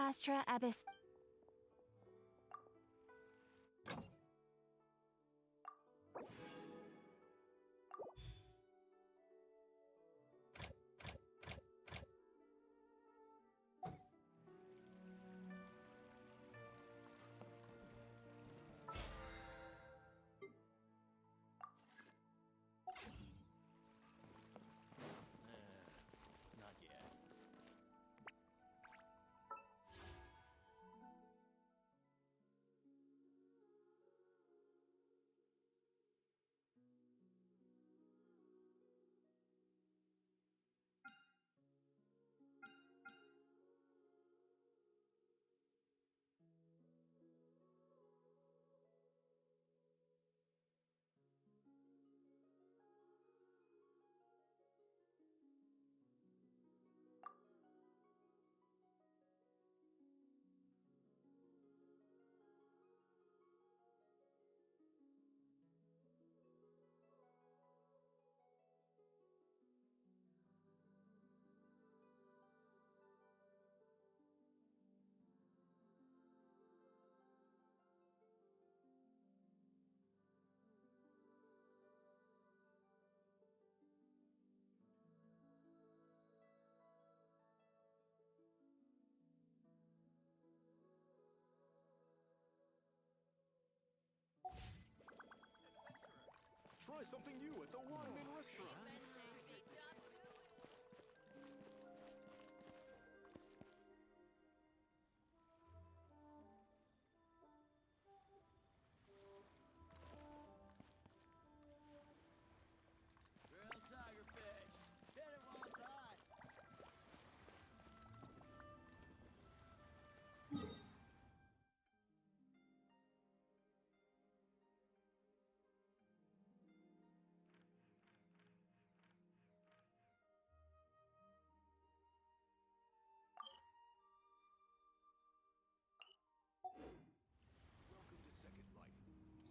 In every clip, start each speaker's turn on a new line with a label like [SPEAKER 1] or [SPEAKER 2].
[SPEAKER 1] Astra Abyss.
[SPEAKER 2] Not yet.
[SPEAKER 3] Try something new at the One-Man Restaurant.
[SPEAKER 2] Grilled tiger fish. Get it while it's hot.
[SPEAKER 3] Welcome to Second Life.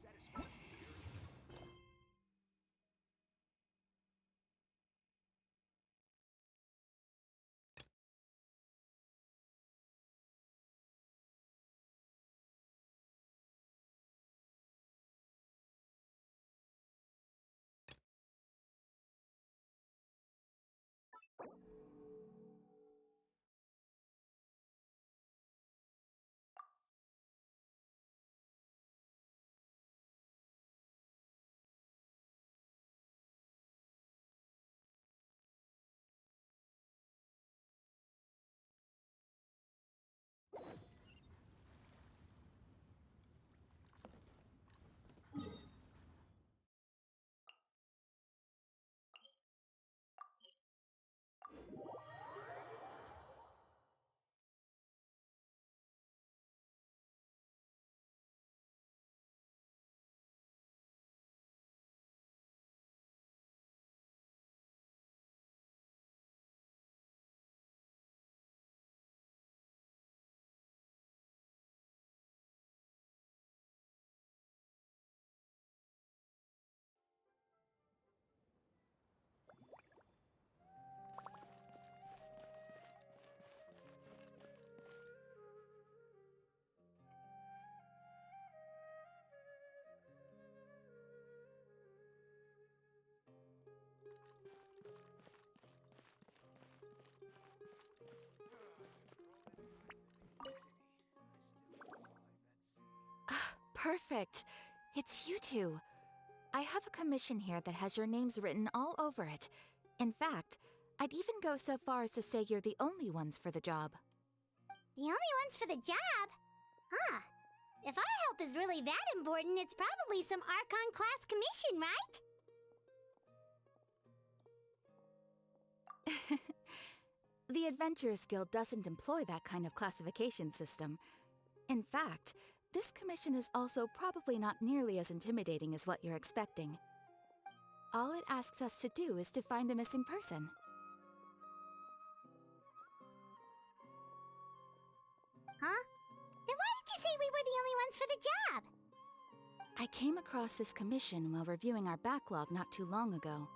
[SPEAKER 3] Satisfaction here.
[SPEAKER 1] Perfect. It's you two. I have a commission here that has your names written all over it. In fact, I'd even go so far as to say you're the only ones for the job.
[SPEAKER 4] The only ones for the job? Huh. If our help is really that important, it's probably some Archon class commission, right?
[SPEAKER 1] The Adventurers Guild doesn't employ that kind of classification system. In fact, this commission is also probably not nearly as intimidating as what you're expecting. All it asks us to do is to find a missing person.
[SPEAKER 4] Huh? Then why did you say we were the only ones for the job?
[SPEAKER 1] I came across this commission while reviewing our backlog not too long ago.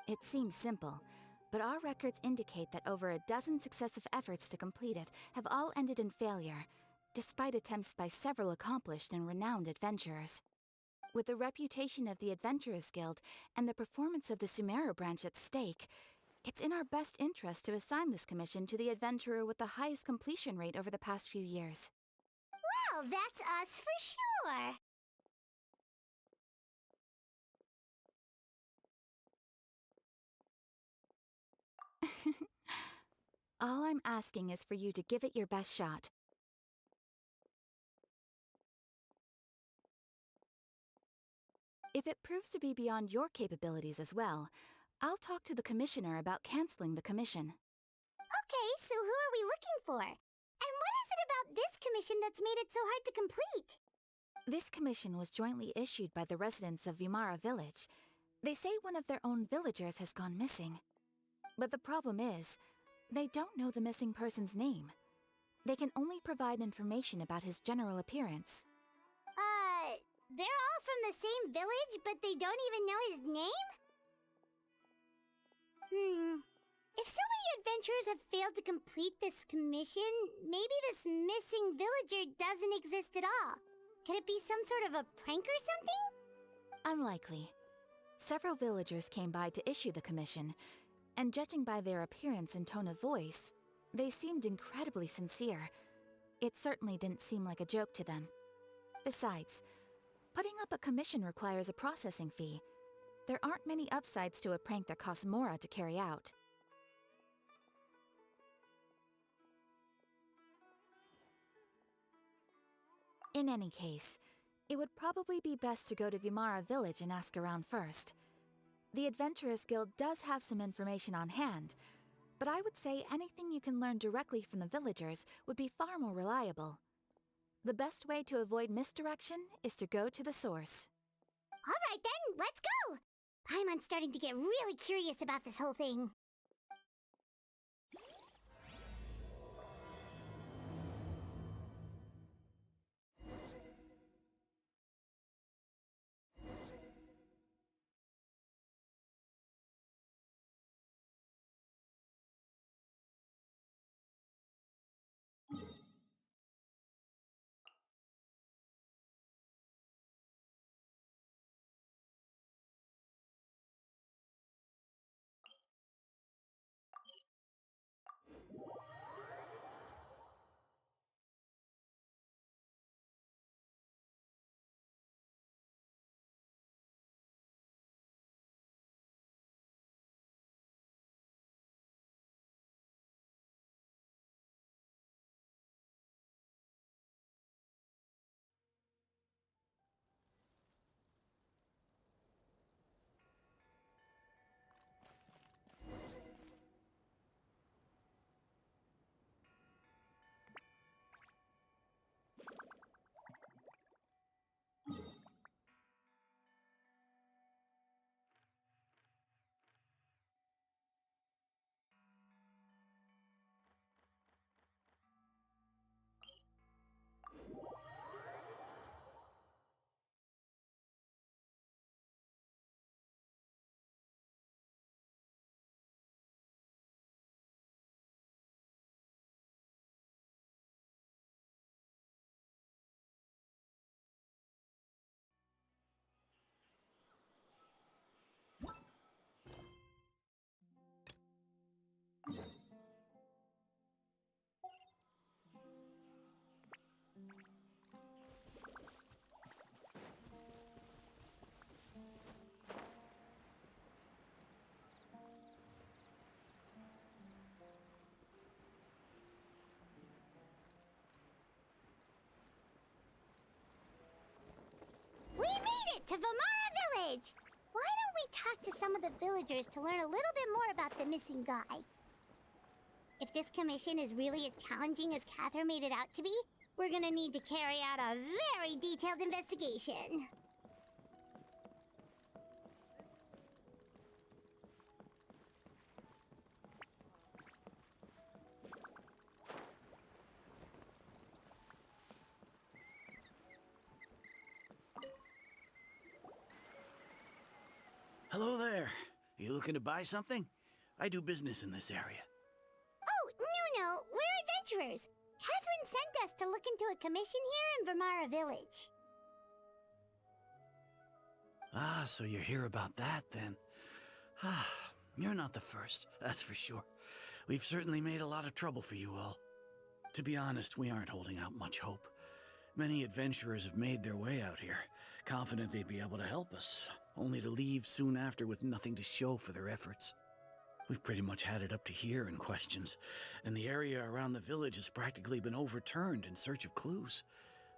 [SPEAKER 1] It seems simple, but our records indicate that over a dozen successive efforts to complete it have all ended in failure, despite attempts by several accomplished and renowned adventurers. With the reputation of the Adventurers Guild and the performance of the Sumeru branch at stake, it's in our best interest to assign this commission to the adventurer with the highest completion rate over the past few years.
[SPEAKER 4] Well, that's us for sure.
[SPEAKER 1] All I'm asking is for you to give it your best shot. If it proves to be beyond your capabilities as well, I'll talk to the commissioner about canceling the commission.
[SPEAKER 4] Okay, so who are we looking for? And what is it about this commission that's made it so hard to complete?
[SPEAKER 1] This commission was jointly issued by the residents of Vimara Village. They say one of their own villagers has gone missing. But the problem is, they don't know the missing person's name. They can only provide information about his general appearance.
[SPEAKER 4] They're all from the same village, but they don't even know his name? If so many adventurers have failed to complete this commission, maybe this missing villager doesn't exist at all. Could it be some sort of a prank or something?
[SPEAKER 1] Unlikely. Several villagers came by to issue the commission, and judging by their appearance and tone of voice, they seemed incredibly sincere. It certainly didn't seem like a joke to them. Besides, putting up a commission requires a processing fee. There aren't many upsides to a prank that costs Mora to carry out. In any case, it would probably be best to go to Vimara Village and ask around first. The Adventurers Guild does have some information on hand, but I would say anything you can learn directly from the villagers would be far more reliable. The best way to avoid misdirection is to go to the source.
[SPEAKER 4] All right then, let's go! Paimon's starting to get really curious about this whole thing. We made it to Vimara Village! Why don't we talk to some of the villagers to learn a little bit more about the missing guy? If this commission is really as challenging as Catherine made it out to be, we're gonna need to carry out a very detailed investigation.
[SPEAKER 2] Hello there. You looking to buy something?
[SPEAKER 5] I do business in this area.
[SPEAKER 4] Oh, no, we're adventurers. Catherine sent us to look into a commission here in Vermara Village.
[SPEAKER 5] Ah, so you're here about that, then. Ah, you're not the first, that's for sure. We've certainly made a lot of trouble for you all. To be honest, we aren't holding out much hope. Many adventurers have made their way out here, confident they'd be able to help us, only to leave soon after with nothing to show for their efforts. We've pretty much had it up to here in questions, and the area around the village has practically been overturned in search of clues.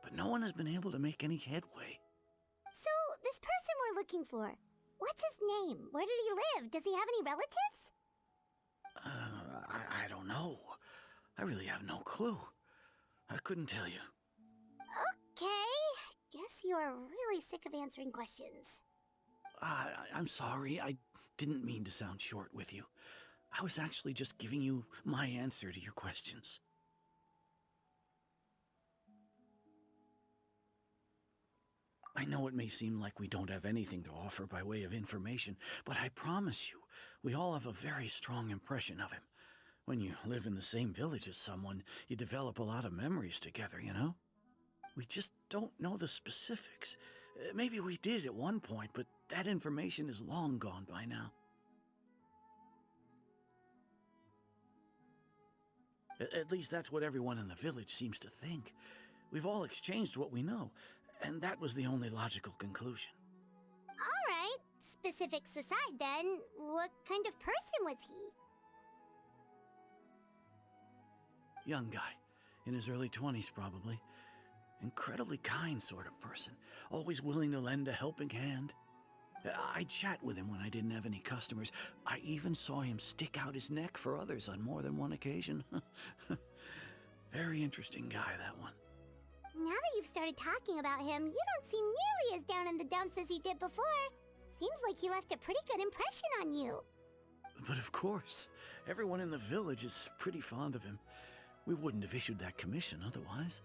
[SPEAKER 5] But no one has been able to make any headway.
[SPEAKER 4] So, this person we're looking for, what's his name? Where did he live? Does he have any relatives?
[SPEAKER 5] I don't know. I really have no clue. I couldn't tell you.
[SPEAKER 4] Okay, guess you are really sick of answering questions.
[SPEAKER 5] I'm sorry, I didn't mean to sound short with you. I was actually just giving you my answer to your questions. I know it may seem like we don't have anything to offer by way of information, but I promise you, we all have a very strong impression of him. When you live in the same village as someone, you develop a lot of memories together, you know? We just don't know the specifics. Maybe we did at one point, but that information is long gone by now. At least that's what everyone in the village seems to think. We've all exchanged what we know, and that was the only logical conclusion.
[SPEAKER 4] All right, specifics aside then, what kind of person was he?
[SPEAKER 5] Young guy, in his early 20s probably. Incredibly kind sort of person, always willing to lend a helping hand. I'd chat with him when I didn't have any customers. I even saw him stick out his neck for others on more than one occasion. Very interesting guy, that one.
[SPEAKER 4] Now that you've started talking about him, you don't seem nearly as down in the dumps as you did before. Seems like he left a pretty good impression on you.
[SPEAKER 5] But of course, everyone in the village is pretty fond of him. We wouldn't have issued that commission otherwise.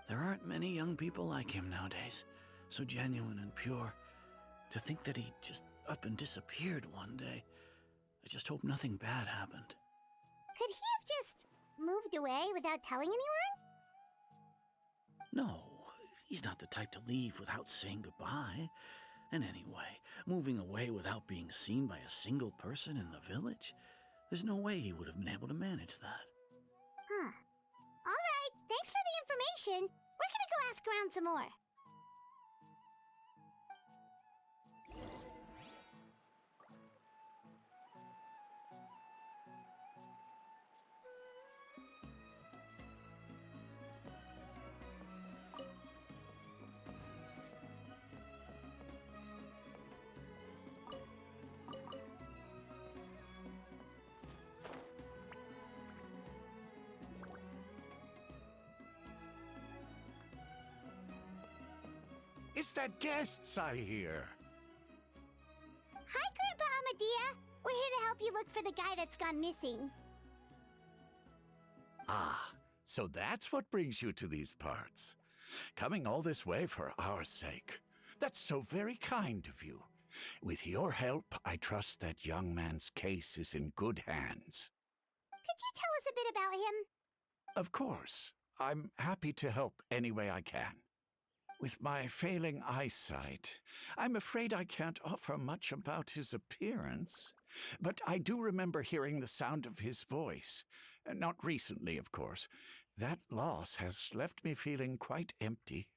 [SPEAKER 5] There aren't many young people like him nowadays, so genuine and pure. To think that he just up and disappeared one day. I just hope nothing bad happened.
[SPEAKER 4] Could he have just moved away without telling anyone?
[SPEAKER 5] No, he's not the type to leave without saying goodbye. And anyway, moving away without being seen by a single person in the village? There's no way he would have been able to manage that.
[SPEAKER 4] Huh. All right, thanks for the information. We're gonna go ask around some more.
[SPEAKER 6] It's that guests I hear.
[SPEAKER 4] Hi, Grandpa Amadea. We're here to help you look for the guy that's gone missing.
[SPEAKER 6] Ah, so that's what brings you to these parts. Coming all this way for our sake. That's so very kind of you. With your help, I trust that young man's case is in good hands.
[SPEAKER 4] Could you tell us a bit about him?
[SPEAKER 6] Of course. I'm happy to help any way I can. With my failing eyesight, I'm afraid I can't offer much about his appearance. But I do remember hearing the sound of his voice. Not recently, of course. That loss has left me feeling quite empty.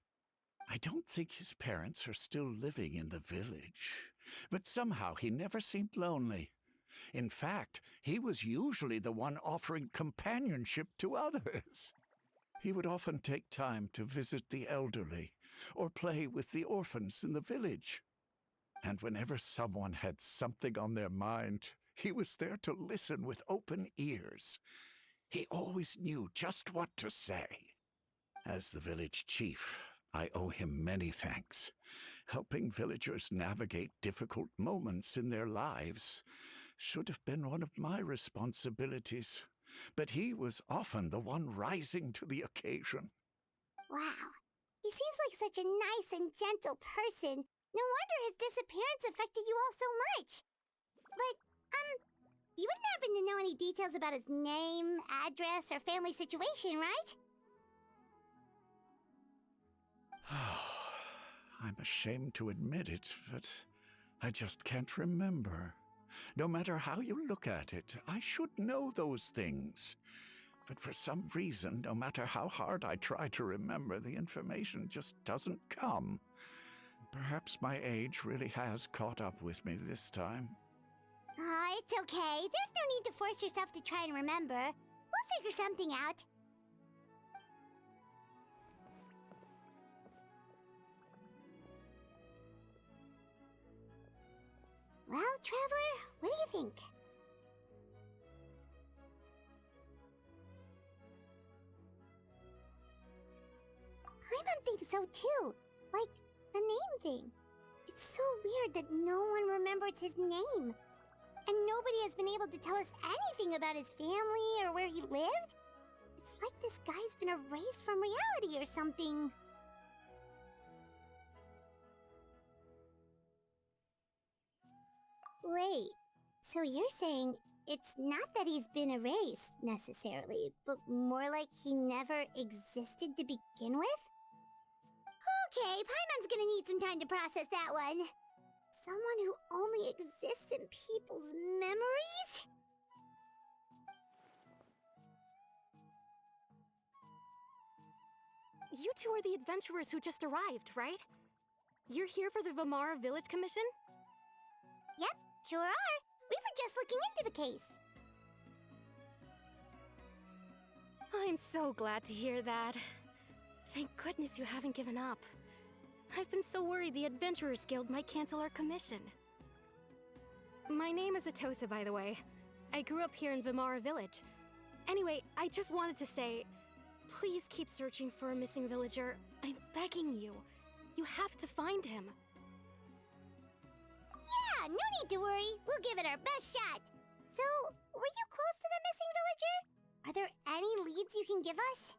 [SPEAKER 6] I don't think his parents are still living in the village. But somehow he never seemed lonely. In fact, he was usually the one offering companionship to others. He would often take time to visit the elderly or play with the orphans in the village. And whenever someone had something on their mind, he was there to listen with open ears. He always knew just what to say. As the village chief, I owe him many thanks. Helping villagers navigate difficult moments in their lives should have been one of my responsibilities. But he was often the one rising to the occasion.
[SPEAKER 4] Wow. He seems like such a nice and gentle person. No wonder his disappearance affected you all so much. But, you wouldn't happen to know any details about his name, address, or family situation, right?
[SPEAKER 6] I'm ashamed to admit it, but I just can't remember. No matter how you look at it, I should know those things. But for some reason, no matter how hard I try to remember, the information just doesn't come. Perhaps my age really has caught up with me this time.
[SPEAKER 4] It's okay. There's no need to force yourself to try and remember. We'll figure something out. Well, Traveler, what do you think? Paimon thinks so too. Like, the name thing. It's so weird that no one remembers his name. And nobody has been able to tell us anything about his family or where he lived. It's like this guy's been erased from reality or something. Wait, so you're saying it's not that he's been erased, necessarily, but more like he never existed to begin with? Okay, Paimon's gonna need some time to process that one. Someone who only exists in people's memories?
[SPEAKER 7] You two are the adventurers who just arrived, right? You're here for the Vamara Village Commission?
[SPEAKER 4] Yep, sure are. We were just looking into the case.
[SPEAKER 7] I'm so glad to hear that. Thank goodness you haven't given up. I've been so worried the Adventurers Guild might cancel our commission. My name is Atosa, by the way. I grew up here in Vamara Village. Anyway, I just wanted to say, please keep searching for a missing villager. I'm begging you. You have to find him.
[SPEAKER 4] Yeah, no need to worry. We'll give it our best shot. So, were you close to the missing villager? Are there any leads you can give us?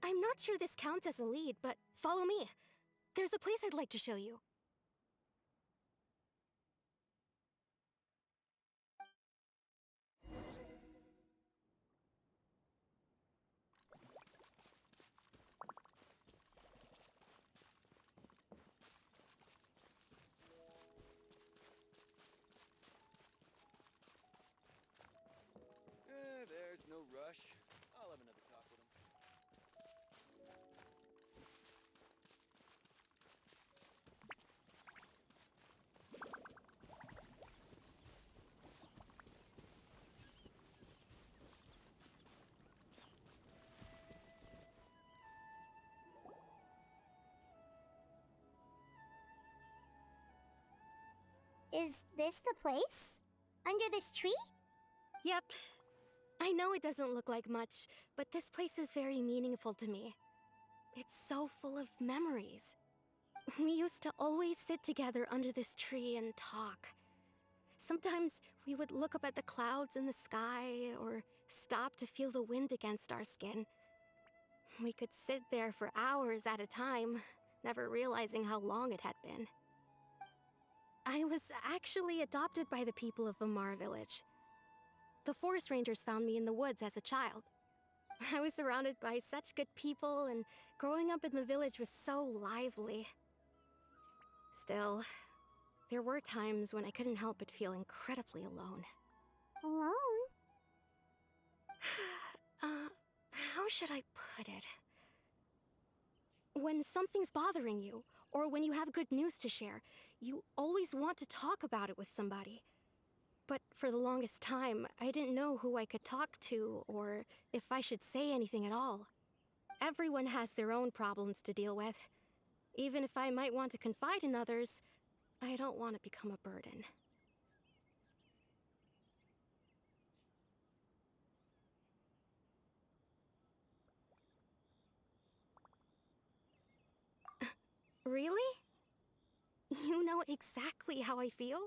[SPEAKER 7] I'm not sure this counts as a lead, but follow me. There's a place I'd like to show you.
[SPEAKER 2] There's no rush. I'll have another talk with him.
[SPEAKER 4] Is this the place? Under this tree?
[SPEAKER 7] Yep. I know it doesn't look like much, but this place is very meaningful to me. It's so full of memories. We used to always sit together under this tree and talk. Sometimes we would look up at the clouds in the sky, or stop to feel the wind against our skin. We could sit there for hours at a time, never realizing how long it had been. I was actually adopted by the people of Vamara Village. The forest rangers found me in the woods as a child. I was surrounded by such good people, and growing up in the village was so lively. Still, there were times when I couldn't help but feel incredibly alone.
[SPEAKER 4] Alone?
[SPEAKER 7] How should I put it? When something's bothering you, or when you have good news to share, you always want to talk about it with somebody. But for the longest time, I didn't know who I could talk to, or if I should say anything at all. Everyone has their own problems to deal with. Even if I might want to confide in others, I don't want to become a burden. Really? You know exactly how I feel?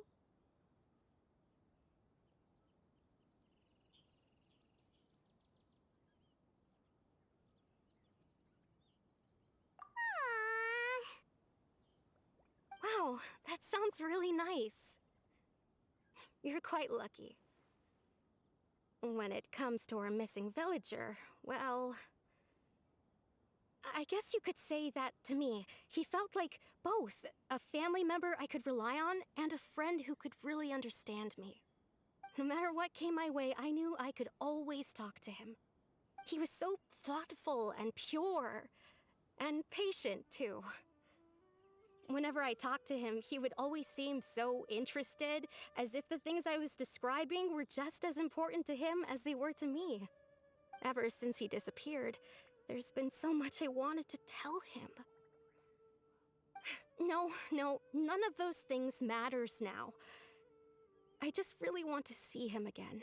[SPEAKER 4] Aww.
[SPEAKER 7] Wow, Wow, that sounds really nice. You're quite lucky. When it comes to our missing villager, well, I guess you could say that to me. He felt like both a family member I could rely on and a friend who could really understand me. No matter what came my way, I knew I could always talk to him. He was so thoughtful and pure, and patient, too. Whenever I talked to him, he would always seem so interested, as if the things I was describing were just as important to him as they were to me. Ever since he disappeared, there's been so much I wanted to tell him. No, none of those things matters now. I just really want to see him again.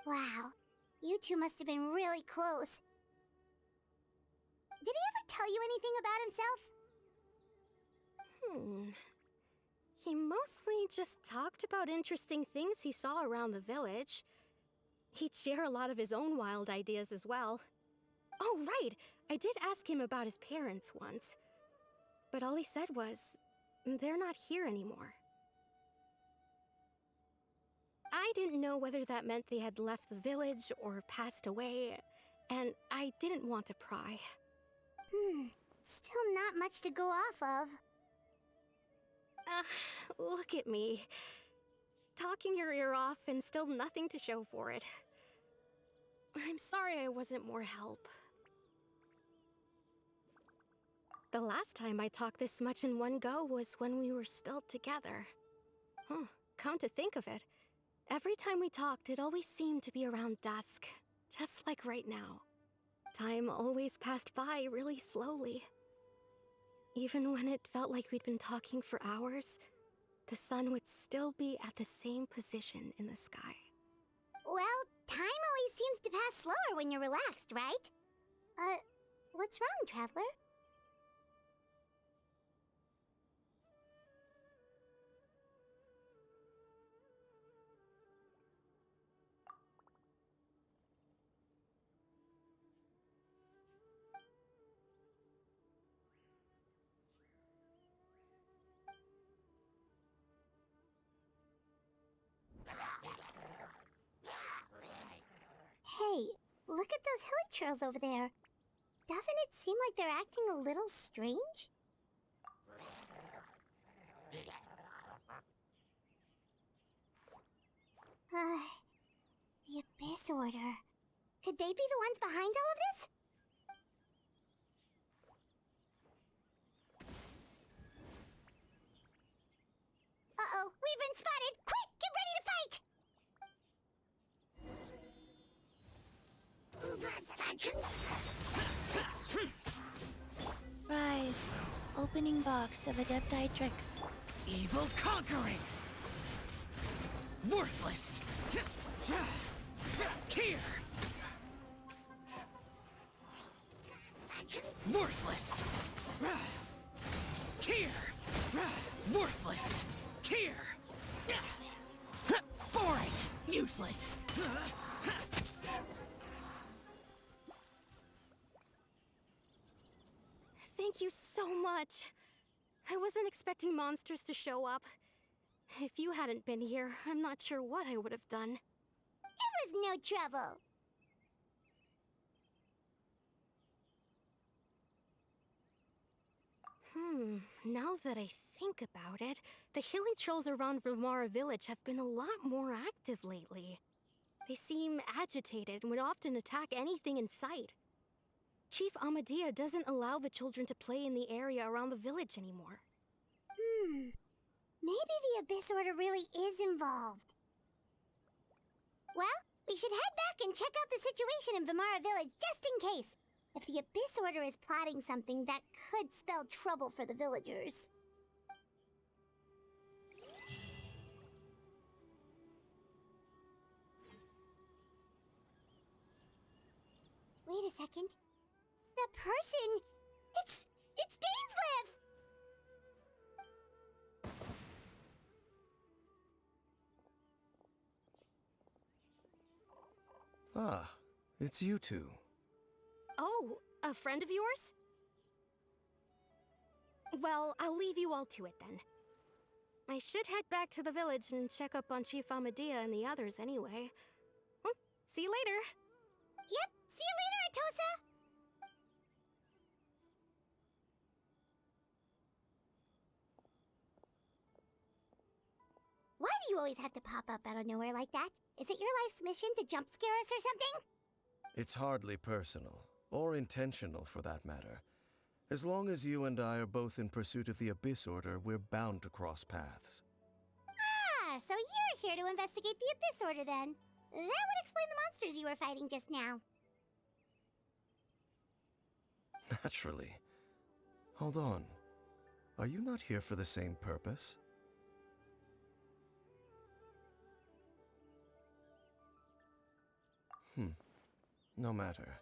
[SPEAKER 4] Wow, you two must have been really close. Did he ever tell you anything about himself?
[SPEAKER 7] He mostly just talked about interesting things he saw around the village. He'd share a lot of his own wild ideas as well. Oh, right! I did ask him about his parents once. But all he said was, they're not here anymore. I didn't know whether that meant they had left the village or passed away, and I didn't want to pry.
[SPEAKER 4] Still not much to go off of.
[SPEAKER 7] Look at me. Talking your ear off and still nothing to show for it. I'm sorry I wasn't more help. The last time I talked this much in one go was when we were still together. Come to think of it, every time we talked, it always seemed to be around dusk, just like right now. Time always passed by really slowly. Even when it felt like we'd been talking for hours, the sun would still be at the same position in the sky.
[SPEAKER 4] Well, time always seems to pass slower when you're relaxed, right? What's wrong, Traveler? Hey, look at those hilly trails over there. Doesn't it seem like they're acting a little strange? The Abyss Order. Could they be the ones behind all of this? Uh-oh, we've been spotted! Quick, get ready to fight!
[SPEAKER 1] Rise. Opening box of Adepti Tricks.
[SPEAKER 2] Evil conquering! Worthless! Here! Worthless! Here! Worthless! Here! Boring! Useless!
[SPEAKER 7] Thank you so much. I wasn't expecting monsters to show up. If you hadn't been here, I'm not sure what I would have done.
[SPEAKER 4] It was no trouble.
[SPEAKER 7] Now that I think about it, the hilly trolls around Vimara village have been a lot more active lately. They seem agitated and would often attack anything in sight. Chief Amadea doesn't allow the children to play in the area around the village anymore.
[SPEAKER 4] Maybe the Abyss Order really is involved. Well, we should head back and check out the situation in Vimara village just in case. If the Abyss Order is plotting something that could spell trouble for the villagers. Wait a second. The person... It's Dainsleif!
[SPEAKER 8] Ah, it's you two.
[SPEAKER 7] Oh, a friend of yours? Well, I'll leave you all to it then. I should head back to the village and check up on Chief Amadea and the others anyway. Well, see you later.
[SPEAKER 4] Yep, see you later, Atosa! Why do you always have to pop up out of nowhere like that? Is it your life's mission to jump scare us or something?
[SPEAKER 8] It's hardly personal, or intentional for that matter. As long as you and I are both in pursuit of the Abyss Order, we're bound to cross paths.
[SPEAKER 4] Ah, so you're here to investigate the Abyss Order then. That would explain the monsters you were fighting just now.
[SPEAKER 8] Naturally. Hold on. Are you not here for the same purpose? No matter.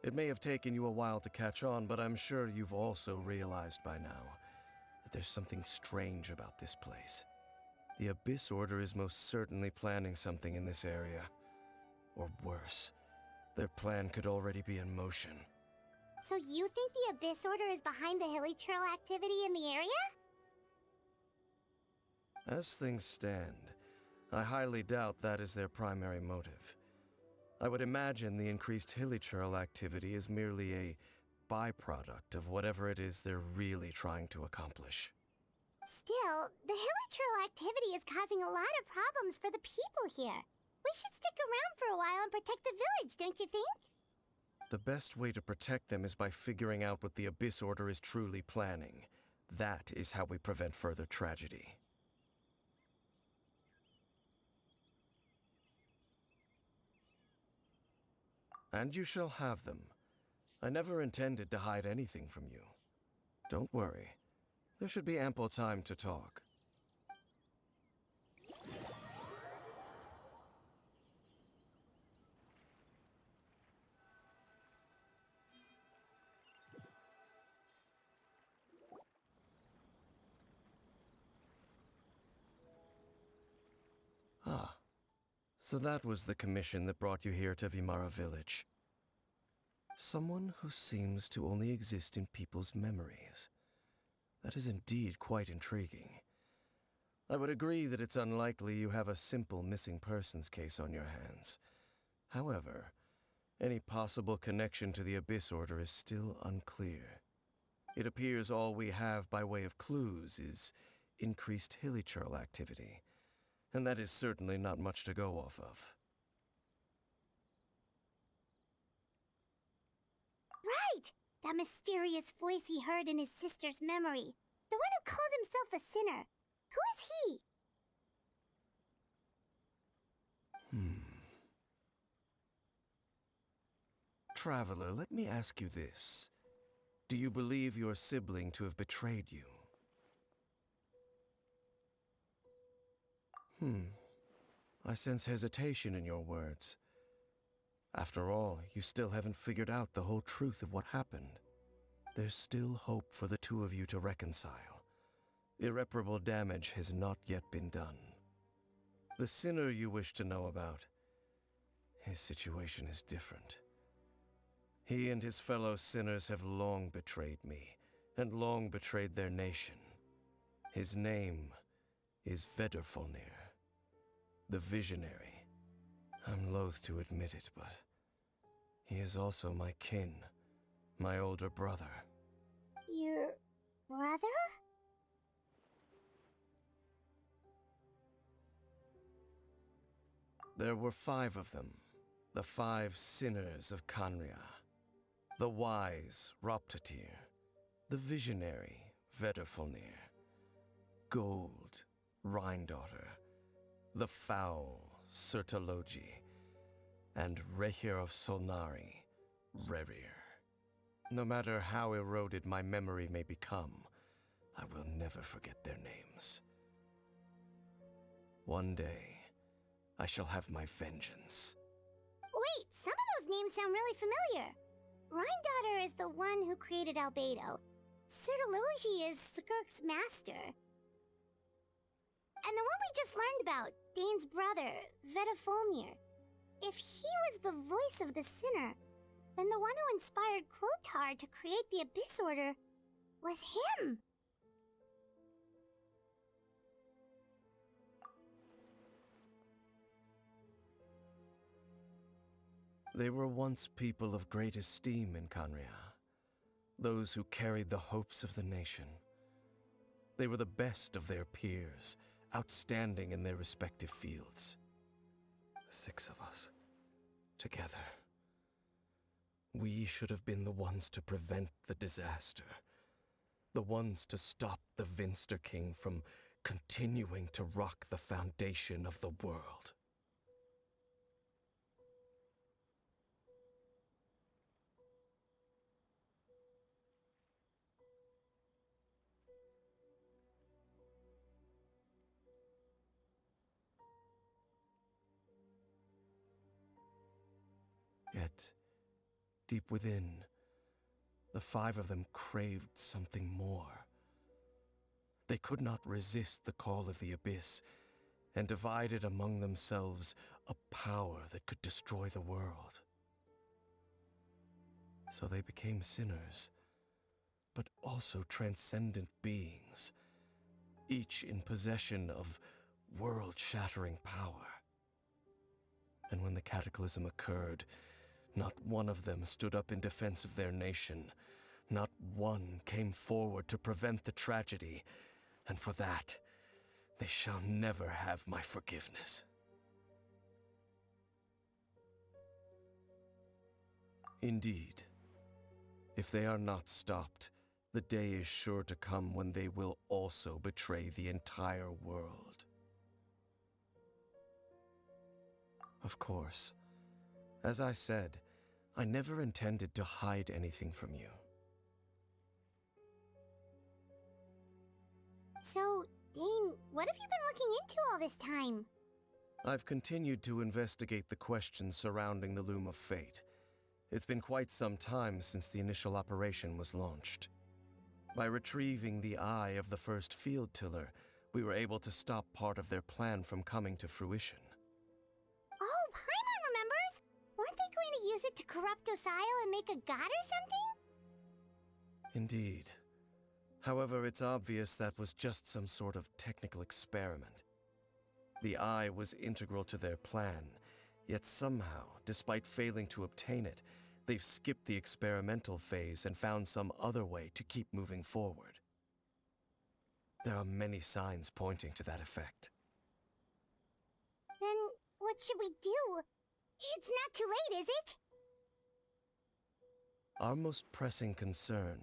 [SPEAKER 8] It may have taken you a while to catch on, but I'm sure you've also realized by now that there's something strange about this place. The Abyss Order is most certainly planning something in this area. Or worse, their plan could already be in motion.
[SPEAKER 4] So you think the Abyss Order is behind the hilly trail activity in the area?
[SPEAKER 8] As things stand, I highly doubt that is their primary motive. I would imagine the increased hilichurl activity is merely a byproduct of whatever it is they're really trying to accomplish.
[SPEAKER 4] Still, the hilichurl activity is causing a lot of problems for the people here. We should stick around for a while and protect the village, don't you think?
[SPEAKER 8] The best way to protect them is by figuring out what the Abyss Order is truly planning. That is how we prevent further tragedy. And you shall have them. I never intended to hide anything from you. Don't worry. There should be ample time to talk. Ah. So that was the commission that brought you here to Vimara Village. Someone who seems to only exist in people's memories. That is indeed quite intriguing. I would agree that it's unlikely you have a simple missing persons case on your hands. However, any possible connection to the Abyss Order is still unclear. It appears all we have by way of clues is increased hilichurl activity. And that is certainly not much to go off of.
[SPEAKER 4] Right! That mysterious voice he heard in his sister's memory. The one who called himself a sinner. Who is he?
[SPEAKER 8] Traveler, let me ask you this. Do you believe your sibling to have betrayed you? I sense hesitation in your words. After all, you still haven't figured out the whole truth of what happened. There's still hope for the two of you to reconcile. Irreparable damage has not yet been done. The sinner you wish to know about, his situation is different. He and his fellow sinners have long betrayed me, and long betrayed their nation. His name is Vedrfolnir. The Visionary. I'm loath to admit it, but he is also my kin, my older brother.
[SPEAKER 4] Your brother?
[SPEAKER 8] There were 5 of them, the 5 sinners of Kanria. The wise Roptatir, the visionary Vedrfolnir, Gold Rhindaughter, the foul Sertologi, and Rehir of Solnari, Rerir. No matter how eroded my memory may become, I will never forget their names. One day, I shall have my vengeance.
[SPEAKER 4] Wait, some of those names sound really familiar. Rhindaughter is the one who created Albedo. Sertologi is Skirk's master. And the one we just learned about, Dane's brother, Vedrfolnir. If he was the voice of the sinner, then the one who inspired Clothar to create the Abyss Order was him.
[SPEAKER 8] They were once people of great esteem in Canria, those who carried the hopes of the nation. They were the best of their peers, outstanding in their respective fields. 6 of us, together. We should have been the ones to prevent the disaster. The ones to stop the Vinster King from continuing to rock the foundation of the world. Yet, deep within, the 5 of them craved something more. They could not resist the call of the Abyss, and divided among themselves a power that could destroy the world. So they became sinners, but also transcendent beings, each in possession of world-shattering power. And when the cataclysm occurred, not one of them stood up in defense of their nation. Not one came forward to prevent the tragedy, and for that, they shall never have my forgiveness. Indeed, if they are not stopped, the day is sure to come when they will also betray the entire world. Of course, as I said, I never intended to hide anything from you.
[SPEAKER 4] So, Dane, what have you been looking into all this time?
[SPEAKER 8] I've continued to investigate the questions surrounding the Loom of Fate. It's been quite some time since the initial operation was launched. By retrieving the eye of the first field tiller, we were able to stop part of their plan from coming to fruition.
[SPEAKER 4] Oh, Paimon remembers! Weren't they going to use it to corrupt Osial and make a god or something?
[SPEAKER 8] Indeed. However, it's obvious that was just some sort of technical experiment. The eye was integral to their plan, yet somehow, despite failing to obtain it, they've skipped the experimental phase and found some other way to keep moving forward. There are many signs pointing to that effect.
[SPEAKER 4] Then, what should we do? It's not too late, is it?
[SPEAKER 8] Our most pressing concern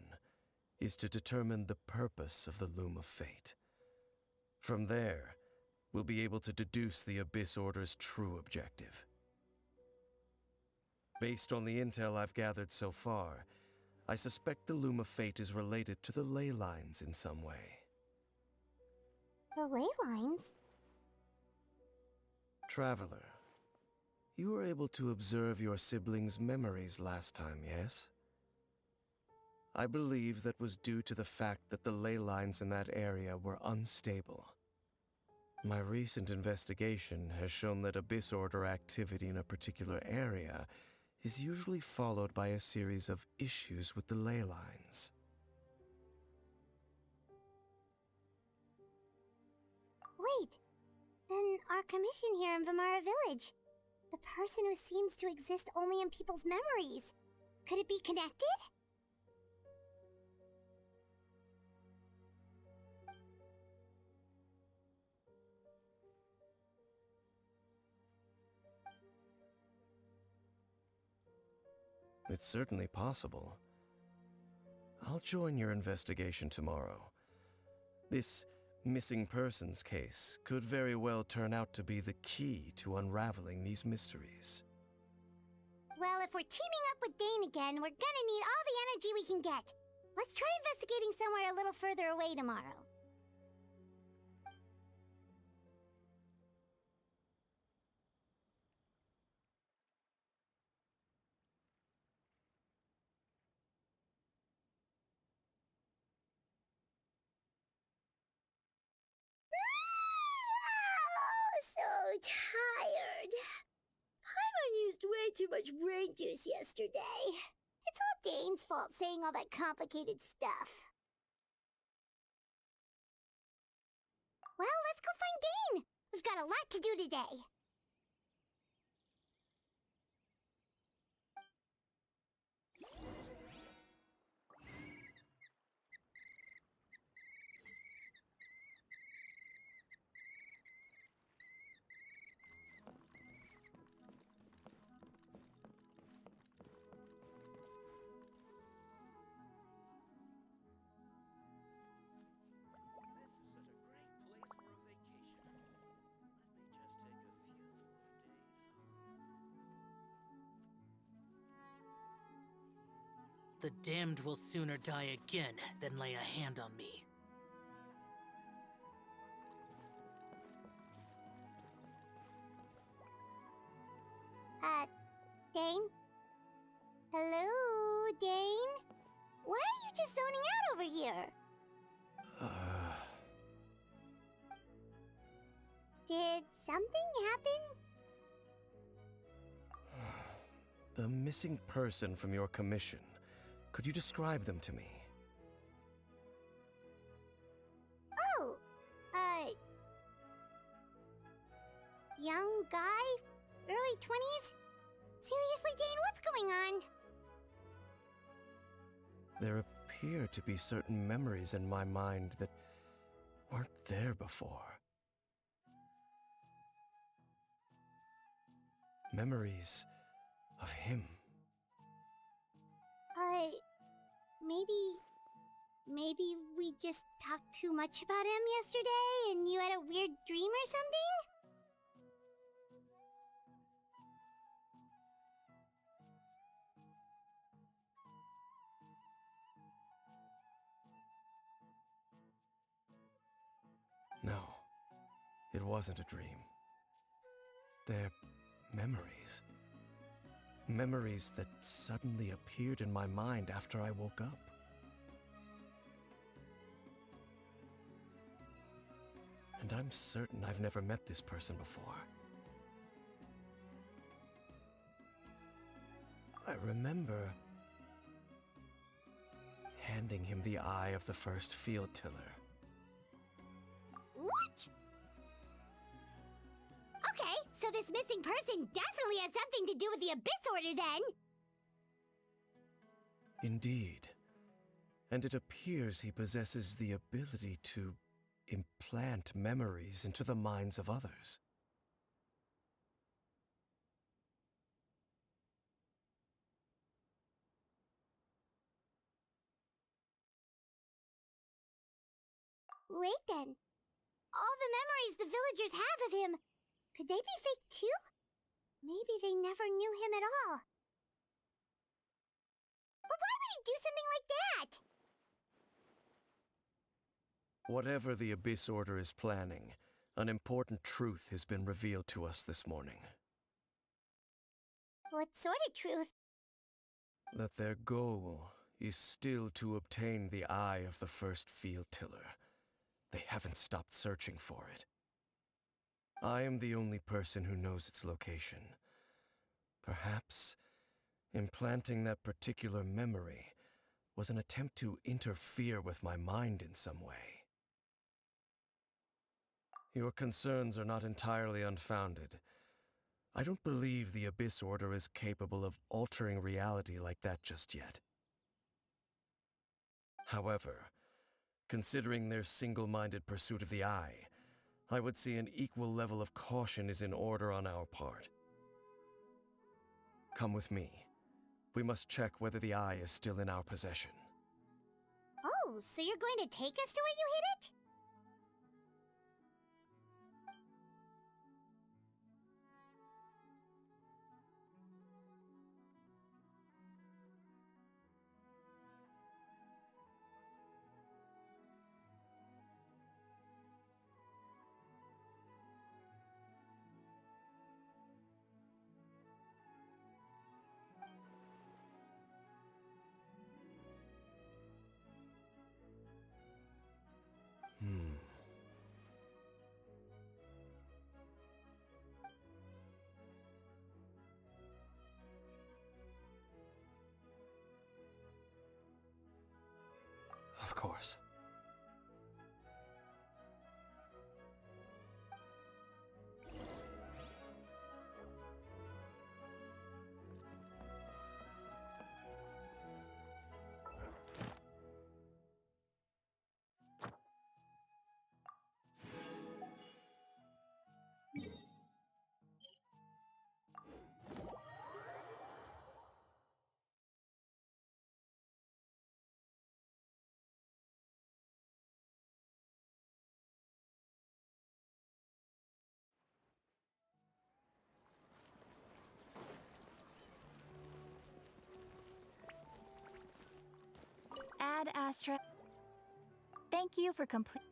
[SPEAKER 8] is to determine the purpose of the Loom of Fate. From there, we'll be able to deduce the Abyss Order's true objective. Based on the intel I've gathered so far, I suspect the Loom of Fate is related to the ley lines in some way.
[SPEAKER 4] The ley lines?
[SPEAKER 8] Traveler, you were able to observe your siblings' memories last time, yes? I believe that was due to the fact that the ley lines in that area were unstable. My recent investigation has shown that Abyss Order activity in a particular area is usually followed by a series of issues with the ley lines.
[SPEAKER 4] Wait, then our commission here in Vamara Village, the person who seems to exist only in people's memories, could it be connected?
[SPEAKER 8] It's certainly possible. I'll join your investigation tomorrow. This missing persons case could very well turn out to be the key to unraveling these mysteries.
[SPEAKER 4] Well, if we're teaming up with Dane again, we're gonna need all the energy we can get. Let's try investigating somewhere a little further away tomorrow. So tired. Paimon used way too much brain juice yesterday. It's all Dane's fault saying all that complicated stuff. Well, let's go find Dane. We've got a lot to do today.
[SPEAKER 9] The damned will sooner die again than lay a hand on me.
[SPEAKER 4] Dane? Hello, Dane? Why are you just zoning out over here? Did something happen?
[SPEAKER 8] The missing person from your commission. Could you describe them to me?
[SPEAKER 4] Oh, young guy? Early 20s? Seriously, Dane, what's going on?
[SPEAKER 8] There appear to be certain memories in my mind that weren't there before. Memories of him.
[SPEAKER 4] Maybe we just talked too much about him yesterday and you had a weird dream or something?
[SPEAKER 8] No, it wasn't a dream. They're memories. Memories that suddenly appeared in my mind after I woke up. And I'm certain I've never met this person before. I remember handing him the eye of the first field tiller.
[SPEAKER 4] What? Okay, so this missing person definitely has something to do with the Abyss Order then!
[SPEAKER 8] Indeed. And it appears he possesses the ability to implant memories into the minds of others.
[SPEAKER 4] Wait then. All the memories the villagers have of him, could they be fake too? Maybe they never knew him at all. But why would he do something like that?
[SPEAKER 8] Whatever the Abyss Order is planning, an important truth has been revealed to us this morning.
[SPEAKER 4] What sort of truth?
[SPEAKER 8] That their goal is still to obtain the eye of the first field tiller. They haven't stopped searching for it. I am the only person who knows its location. Perhaps implanting that particular memory was an attempt to interfere with my mind in some way. Your concerns are not entirely unfounded. I don't believe the Abyss Order is capable of altering reality like that just yet. However, considering their single-minded pursuit of the eye, I would say an equal level of caution is in order on our part. Come with me. We must check whether the eye is still in our possession.
[SPEAKER 4] Oh, so you're going to take us to where you hid it?
[SPEAKER 8] Of course.
[SPEAKER 1] Astra. Thank you for complete.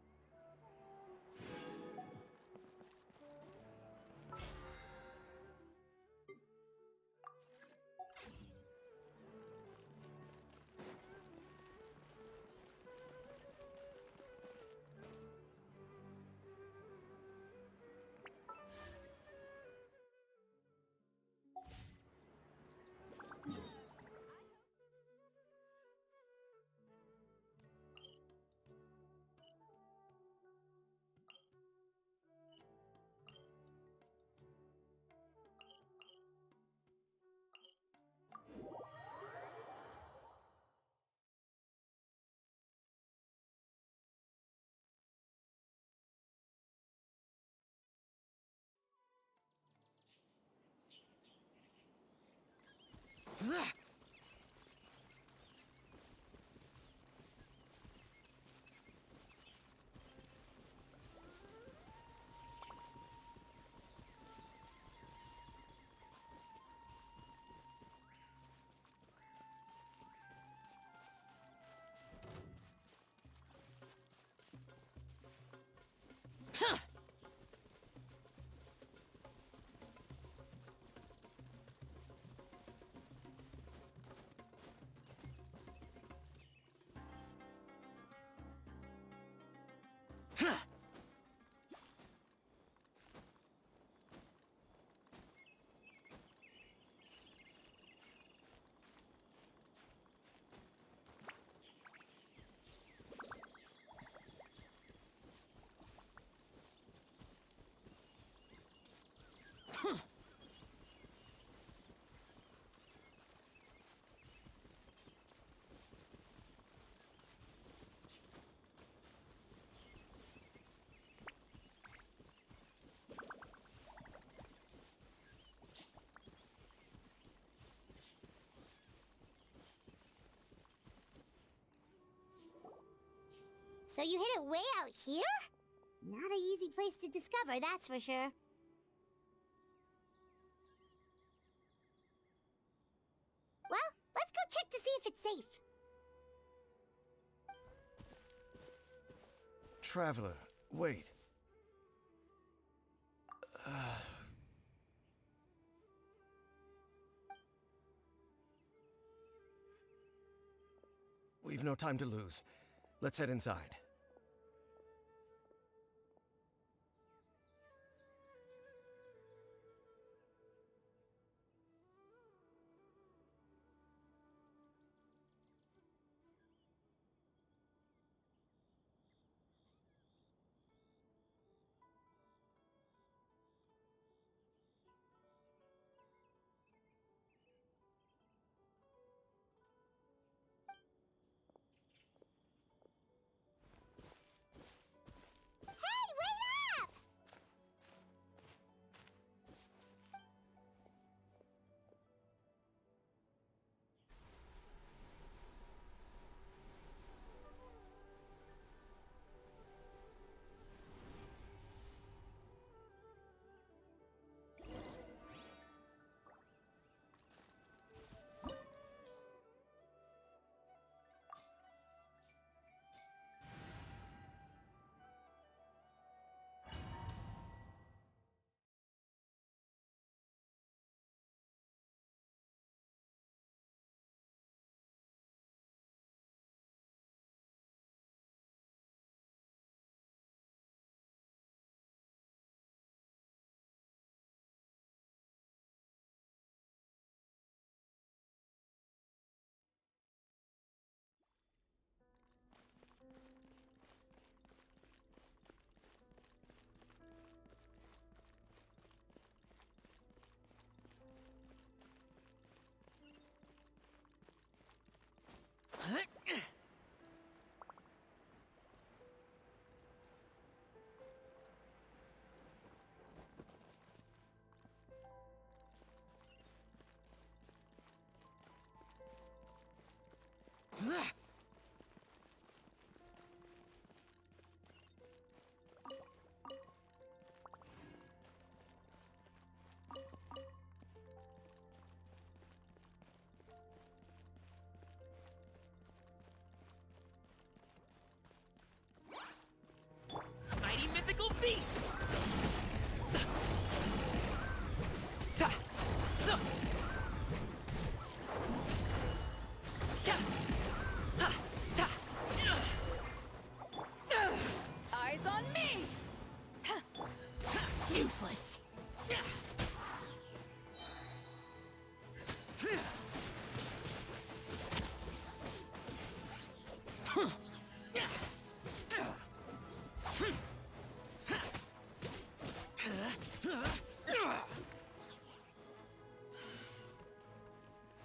[SPEAKER 4] So you hid it way out here? Not an easy place to discover, that's for sure. Well, let's go check to see if it's safe.
[SPEAKER 8] Traveler, wait. We've no time to lose. Let's head inside.
[SPEAKER 4] Hey, wait up!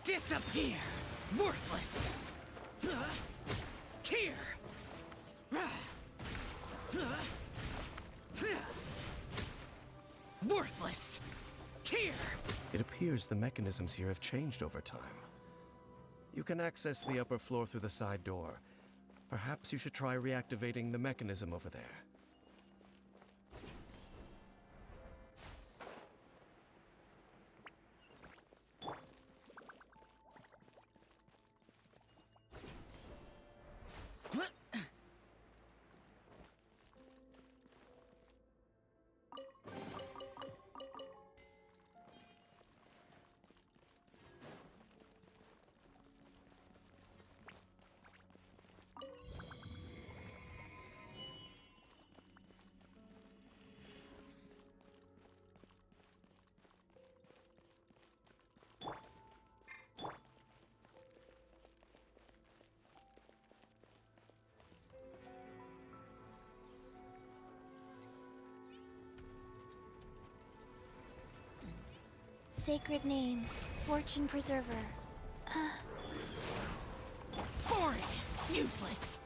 [SPEAKER 9] Disappear! Worthless! Here! Worthless! Here!
[SPEAKER 8] It appears the mechanisms here have changed over time. You can access the upper floor through the side door. Perhaps you should try reactivating the mechanism over there.
[SPEAKER 10] Sacred name, Fortune Preserver.
[SPEAKER 9] Boring! Useless!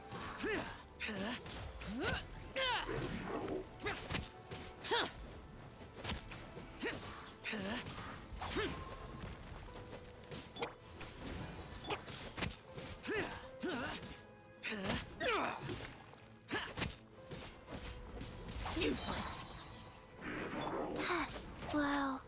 [SPEAKER 9] Useless!
[SPEAKER 10] Wow.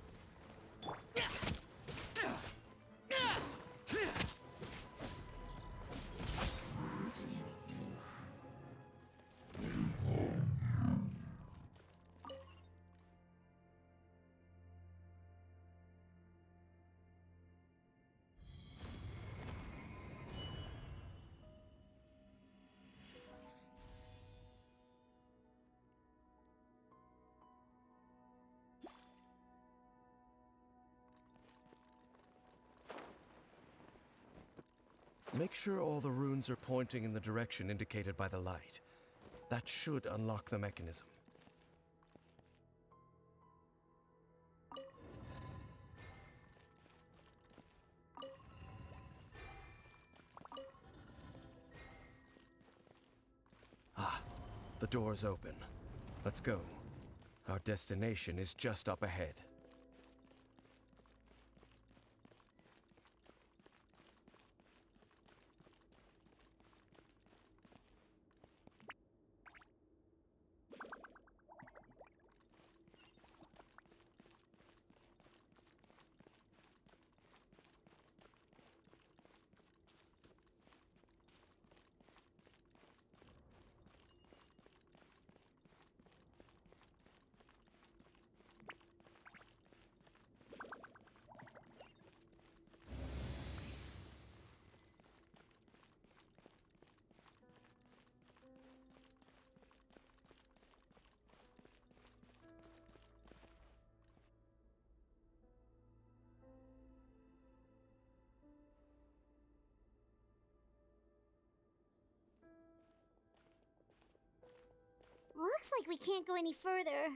[SPEAKER 8] Make sure all the runes are pointing in the direction indicated by the light. That should unlock the mechanism. Ah, the door's open. Let's go. Our destination is just up ahead.
[SPEAKER 4] Looks like we can't go any further.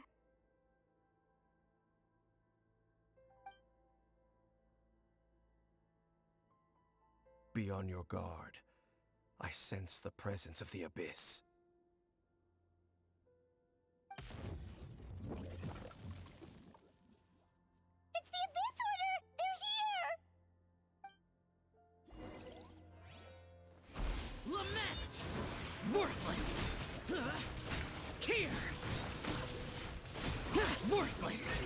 [SPEAKER 8] Be on your guard. I sense the presence of the abyss.
[SPEAKER 4] It's the Abyss Order! They're here!
[SPEAKER 9] Lament! Worthless! Here! Worthless!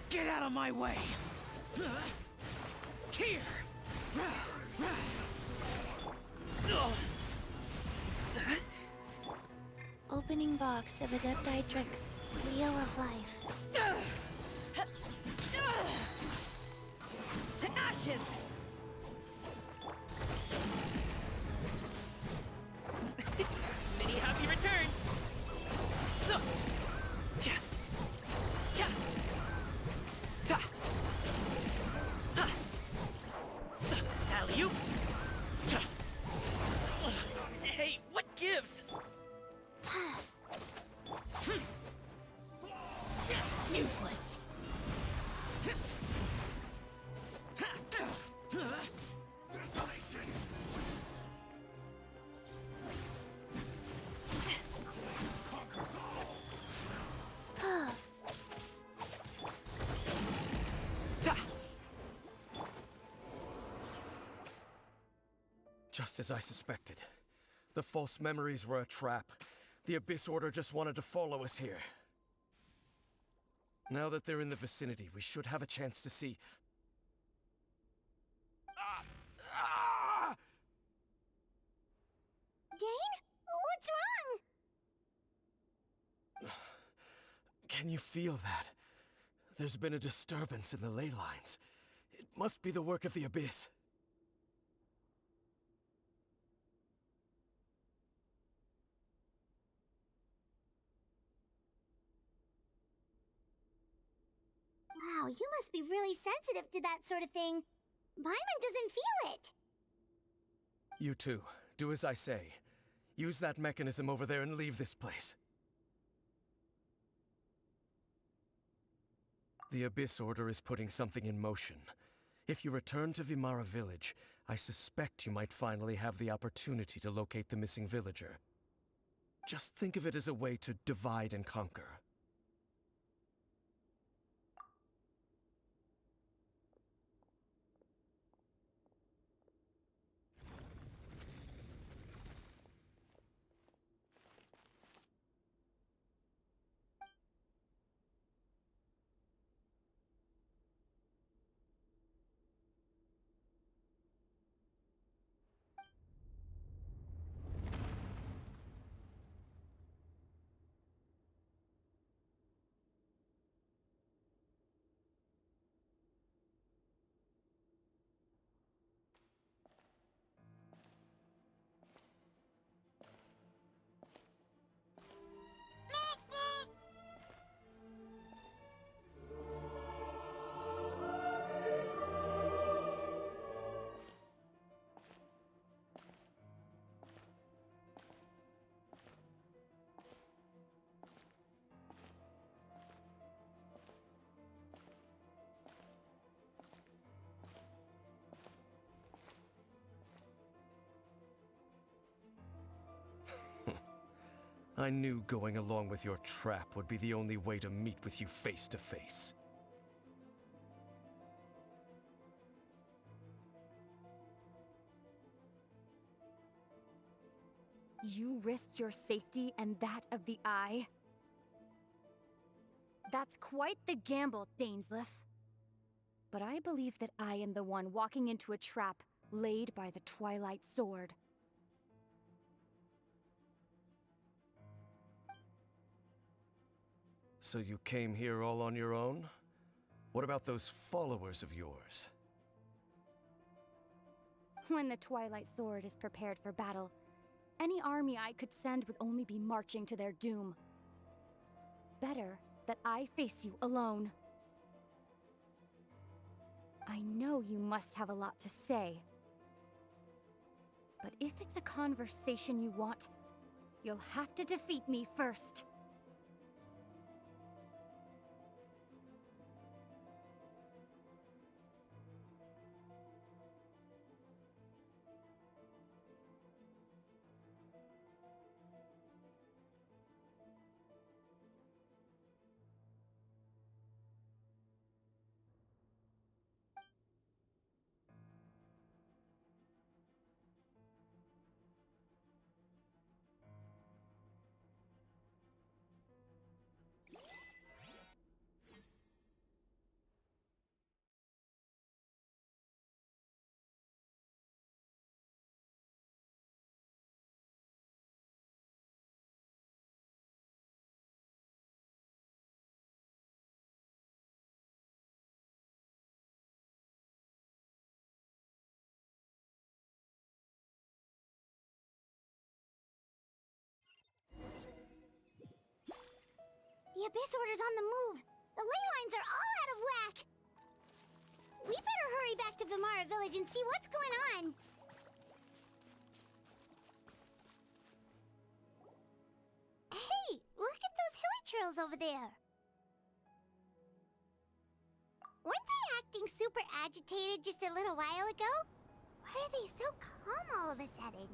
[SPEAKER 9] Get out of my way! Here!
[SPEAKER 10] Opening box of Adepti-Trix, Wheel of Life.
[SPEAKER 9] To ashes! Many happy returns! So, cha, ya, ta, ha, sa, alley-oop, cha,
[SPEAKER 8] Just as I suspected. The false memories were a trap. The Abyss Order just wanted to follow us here. Now that they're in the vicinity, we should have a chance to see...
[SPEAKER 4] Dane? What's wrong?
[SPEAKER 8] Can you feel that? There's been a disturbance in the ley lines. It must be the work of the Abyss.
[SPEAKER 4] Wow, you must be really sensitive to that sort of thing. Paimon doesn't feel it.
[SPEAKER 8] You too. Do as I say. Use that mechanism over there and leave this place. The Abyss Order is putting something in motion. If you return to Vimara Village, I suspect you might finally have the opportunity to locate the missing villager. Just think of it as a way to divide and conquer. I knew going along with your trap would be the only way to meet with you face to face.
[SPEAKER 11] You risked your safety and that of the Eye? That's quite the gamble, Dainsleif. But I believe that I am the one walking into a trap laid by the Twilight Sword.
[SPEAKER 8] So you came here all on your own? What about those followers of yours?
[SPEAKER 11] When the Twilight Sword is prepared for battle, any army I could send would only be marching to their doom. Better that I face you alone. I know you must have a lot to say. But if it's a conversation you want, you'll have to defeat me first.
[SPEAKER 4] The Abyss Order's on the move. The ley lines are all out of whack. We better hurry back to Vimara Village and see what's going on. Hey, look at those hilly trails over there. Weren't they acting super agitated just a little while ago? Why are they so calm all of a sudden?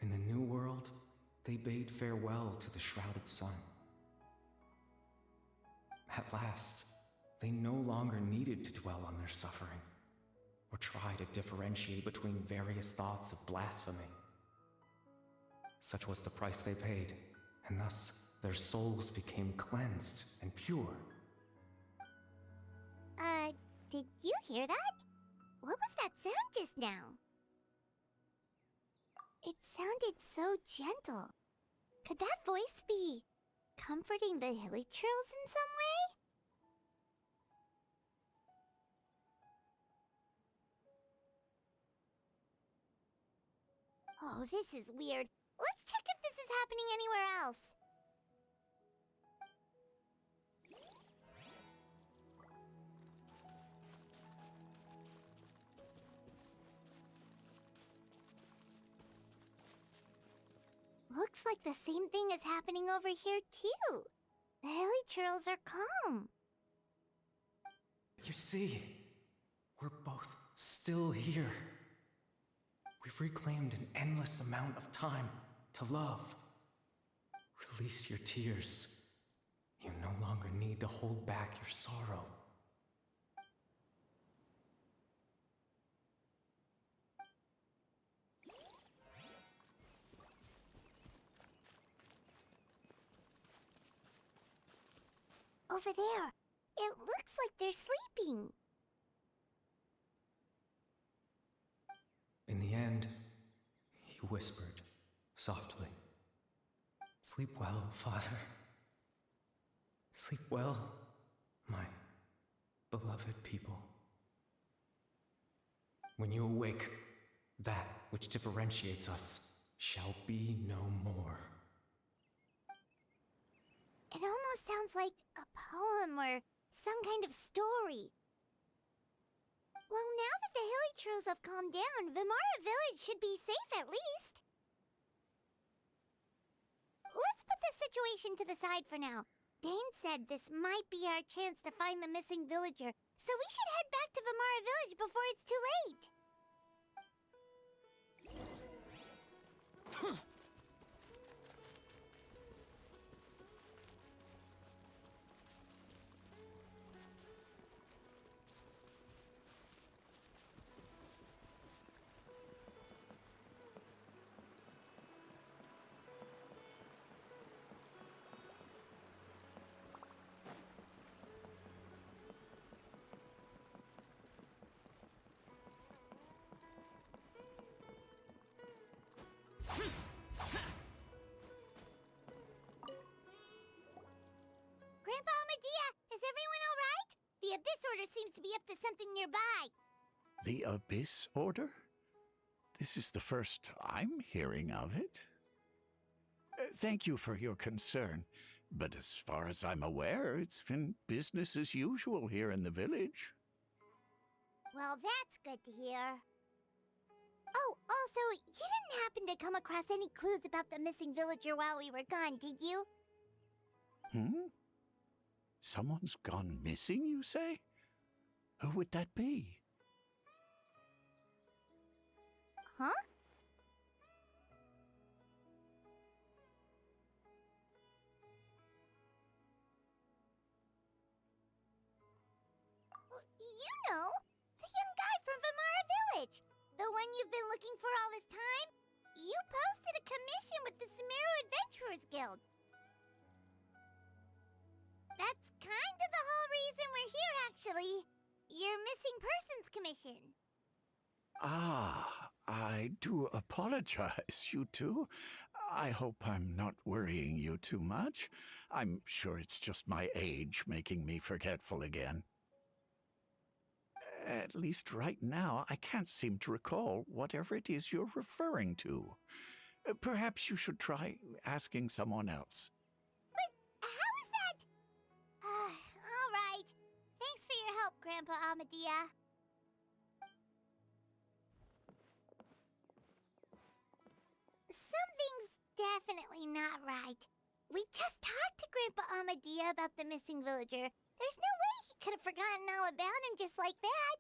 [SPEAKER 12] In the new world, they bade farewell to the shrouded sun. At last, They no longer needed to dwell on their suffering, or try to differentiate between various thoughts of blasphemy. Such was the price they paid, and thus their souls became cleansed and pure.
[SPEAKER 4] Did you hear that? What was that sound just now? It sounded so gentle. Could that voice be comforting the hilly churls in some way? Oh, this is weird. Let's check if this is happening anywhere else. Looks like the same thing is happening over here, too. The hilly churls are calm.
[SPEAKER 12] You see, we're both still here. We've reclaimed an endless amount of time to love. Release your tears. You no longer need to hold back your sorrow.
[SPEAKER 4] Over there. It looks like they're sleeping.
[SPEAKER 12] In the end, he whispered softly, "Sleep well, Father. Sleep well, my beloved people. When you awake, that which differentiates us shall be no more."
[SPEAKER 4] It almost sounds like a poem or some kind of story. Well, now that the hilly churls have calmed down, Vimara Village should be safe at least. Let's put this situation to the side for now. Dane said this might be our chance to find the missing villager, so we should head back to Vimara Village before it's too late. Grandpa Medea, is everyone all right? The Abyss Order seems to be up to something nearby.
[SPEAKER 6] The Abyss Order? This is the first I'm hearing of it. Thank you for your concern, but as far as I'm aware, it's been business as usual here in the village.
[SPEAKER 4] Well, that's good to hear. Oh, also, you didn't happen to come across any clues about the missing villager while we were gone, did you?
[SPEAKER 6] Someone's gone missing, you say? Who would that be?
[SPEAKER 4] Huh? You know, the young guy from Vimara Village. The one you've been looking for all this time. You posted a commission with the Sumeru Adventurers Guild. That's kind of the whole reason we're here, actually. Your missing persons commission.
[SPEAKER 6] Ah, I do apologize, you two. I hope I'm not worrying you too much. I'm sure it's just my age making me forgetful again. At least right now, I can't seem to recall whatever it is you're referring to. Perhaps you should try asking someone else.
[SPEAKER 4] But how is that? All right. Thanks for your help, Grandpa Amadea. Something's definitely not right. We just talked to Grandpa Amadea about the missing villager. There's no way he could have forgotten all about him just like that.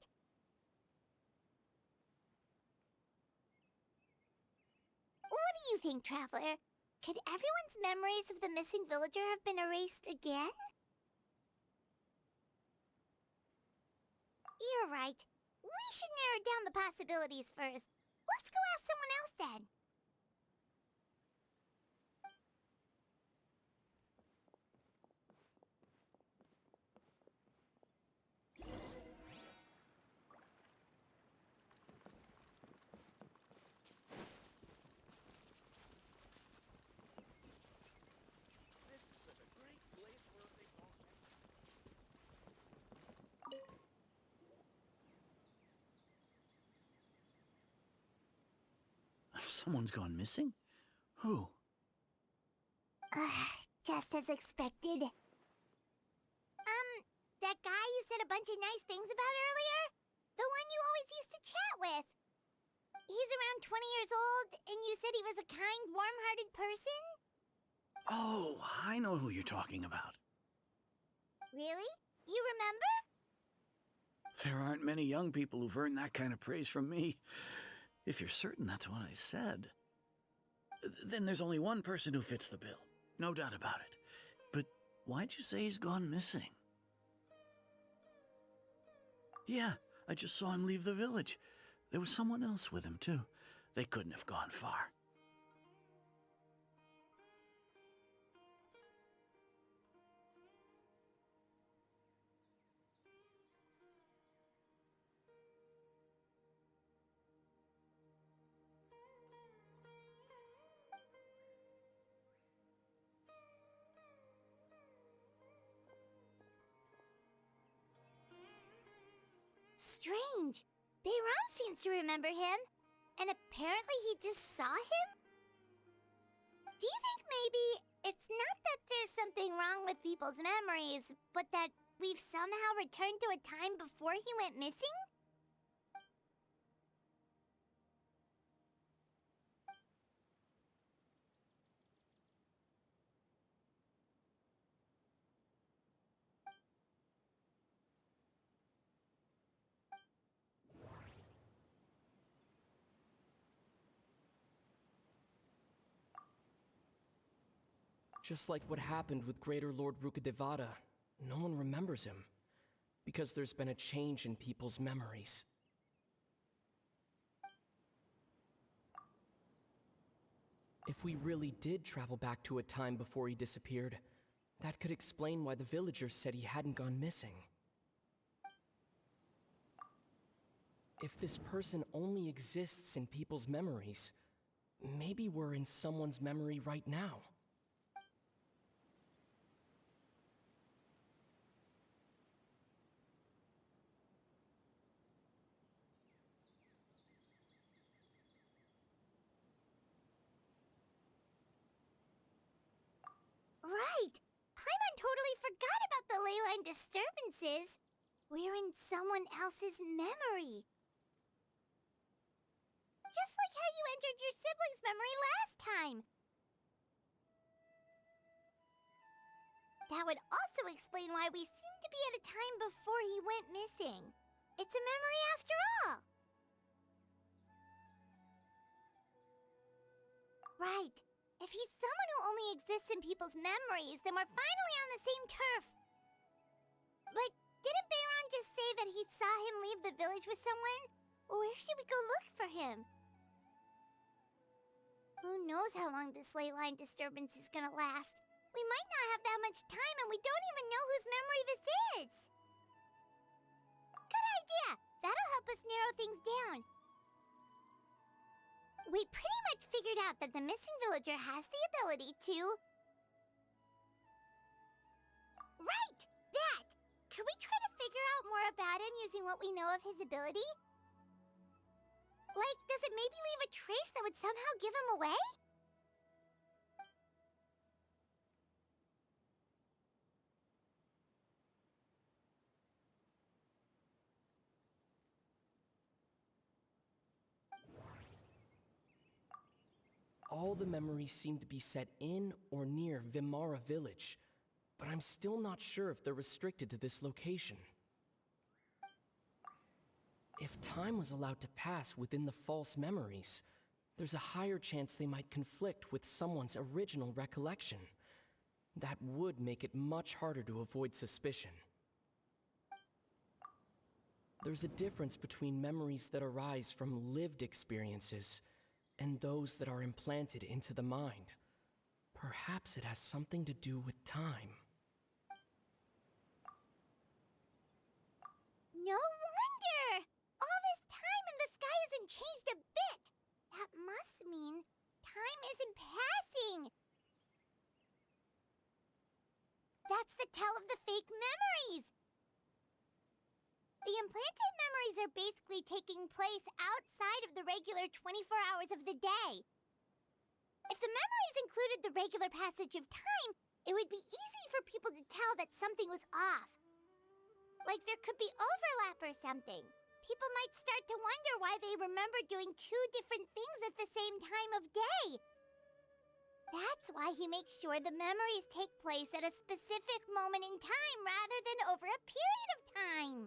[SPEAKER 4] What do you think, Traveler? Could everyone's memories of the missing villager have been erased again? You're right. We should narrow down the possibilities first. Let's go ask someone else then.
[SPEAKER 2] This is such a great place for a big ball.
[SPEAKER 5] Someone's gone missing? Who?
[SPEAKER 4] Just as expected. That guy you said a bunch of nice things about earlier? The one you always used to chat with. He's around 20 years old, and you said he was a kind, warm-hearted person?
[SPEAKER 5] Oh, I know who you're talking about.
[SPEAKER 4] Really? You remember?
[SPEAKER 5] There aren't many young people who've earned that kind of praise from me. If you're certain that's what I said, then there's only one person who fits the bill. No doubt about it. But why'd you say he's gone missing? Yeah, I just saw him leave the village. There was someone else with him, too. They couldn't have gone far.
[SPEAKER 4] Strange. Bayram seems to remember him, and apparently he just saw him? Do you think maybe it's not that there's something wrong with people's memories, but that we've somehow returned to a time before he went missing?
[SPEAKER 12] Just like what happened with Greater Lord Rukkhadevata, no one remembers him, because there's been a change in people's memories. If we really did travel back to a time before he disappeared, that could explain why the villagers said he hadn't gone missing. If this person only exists in people's memories, maybe we're in someone's memory right now.
[SPEAKER 4] Right! Paimon totally forgot about the ley line disturbances. We're in someone else's memory. Just like how you entered your sibling's memory last time. That would also explain why we seem to be at a time before he went missing. It's a memory after all. Right. If he's someone who only exists in people's memories, then we're finally on the same turf. But didn't Bayron just say that he saw him leave the village with someone? Where should we go look for him? Who knows how long this ley line disturbance is gonna last? We might not have that much time, and we don't even know whose memory this is. Good idea! That'll help us narrow things down. We pretty much figured out that the missing villager has the ability to... Right! That! Could we try to figure out more about him using what we know of his ability? Like, does it maybe leave a trace that would somehow give him away?
[SPEAKER 12] All the memories seem to be set in or near Vimara village, but I'm still not sure if they're restricted to this location. If time was allowed to pass within the false memories, there's a higher chance they might conflict with someone's original recollection. That would make it much harder to avoid suspicion.
[SPEAKER 13] There's a difference between memories that arise from lived experiences and those that are implanted into the mind. Perhaps it has something to do with time.
[SPEAKER 4] No wonder! All this time and the sky hasn't changed a bit! That must mean time isn't passing! That's the tell of the fake memories! The implanted memories are basically taking place outside of the regular 24 hours of the day. If the memories included the regular passage of time, it would be easy for people to tell that something was off. Like there could be overlap or something. People might start to wonder why they remember doing two different things at the same time of day. That's why he makes sure the memories take place at a specific moment in time rather than over a period of time.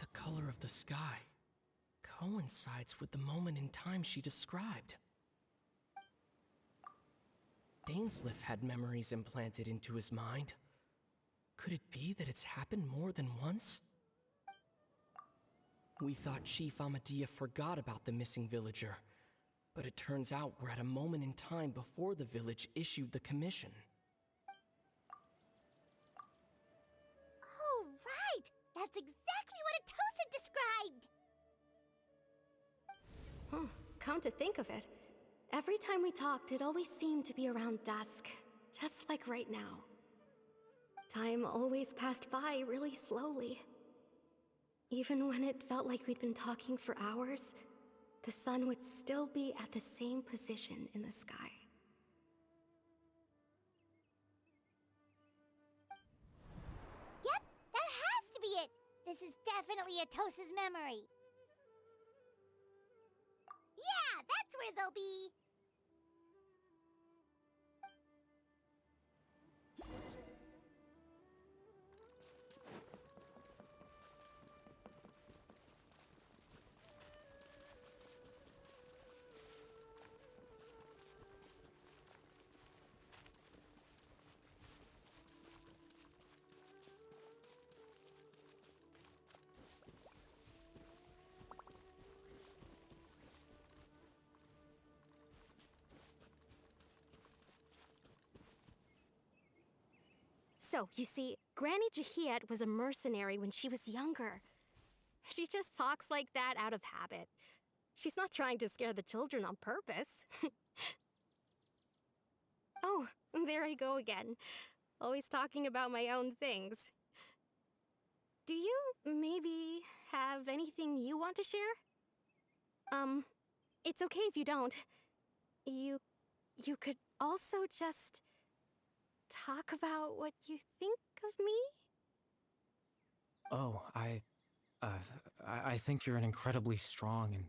[SPEAKER 13] The color of the sky coincides with the moment in time she described. Dainsleif had memories implanted into his mind. Could it be that it's happened more than once? We thought Chief Amadea forgot about the missing villager, but it turns out we're at a moment in time before the village issued the commission.
[SPEAKER 4] Oh, right! That's exactly what Atosa described!
[SPEAKER 7] Huh, come to think of it, every time we talked, it always seemed to be around dusk, just like right now. Time always passed by really slowly. Even when it felt like we'd been talking for hours, the sun would still be at the same position in the sky.
[SPEAKER 4] Yep, that has to be it! This is definitely Atosa's memory. Yeah, that's where they'll be!
[SPEAKER 7] So, you see, Granny Jahiet was a mercenary when she was younger. She just talks like that out of habit. She's not trying to scare the children on purpose. Oh, there I go again. Always talking about my own things. Do you maybe have anything you want to share? It's okay if you don't. You could also just talk about what you think of me?
[SPEAKER 12] Oh, I think you're an incredibly strong and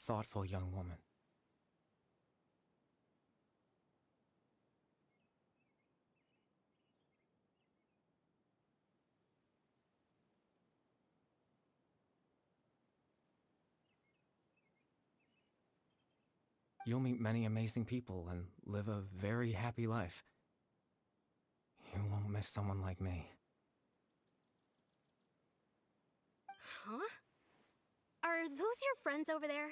[SPEAKER 12] thoughtful young woman. You'll meet many amazing people and live a very happy life. You won't miss someone like me.
[SPEAKER 7] Huh? Are those your friends over there?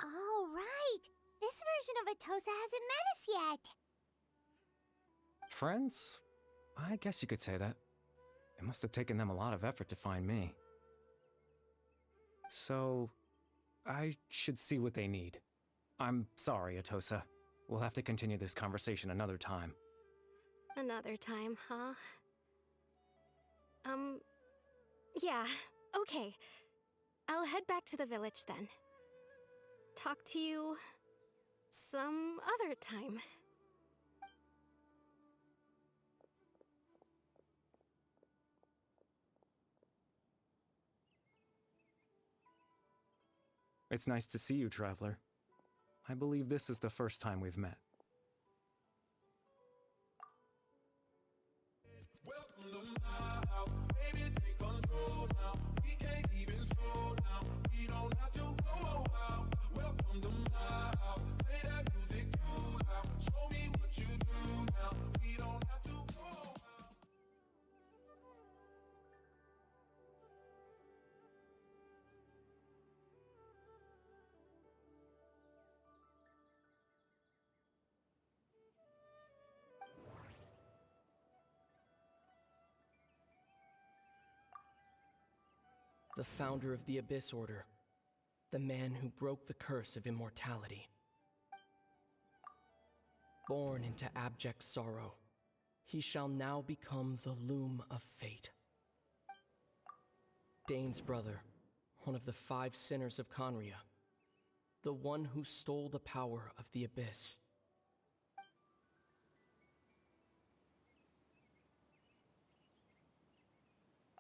[SPEAKER 4] Oh, right! This version of Atosa hasn't met us yet!
[SPEAKER 12] Friends? I guess you could say that. It must have taken them a lot of effort to find me. So, I should see what they need. I'm sorry, Atosa. We'll have to continue this conversation another time.
[SPEAKER 7] Another time, huh? Yeah, okay. I'll head back to the village then. Talk to you some other time.
[SPEAKER 12] It's nice to see you, Traveler. I believe this is the first time we've met.
[SPEAKER 13] The founder of the Abyss Order. The man who broke the curse of immortality. Born into abject sorrow, he shall now become the loom of fate. Dane's brother, one of the 5 sinners of Conria. The one who stole the power of the Abyss.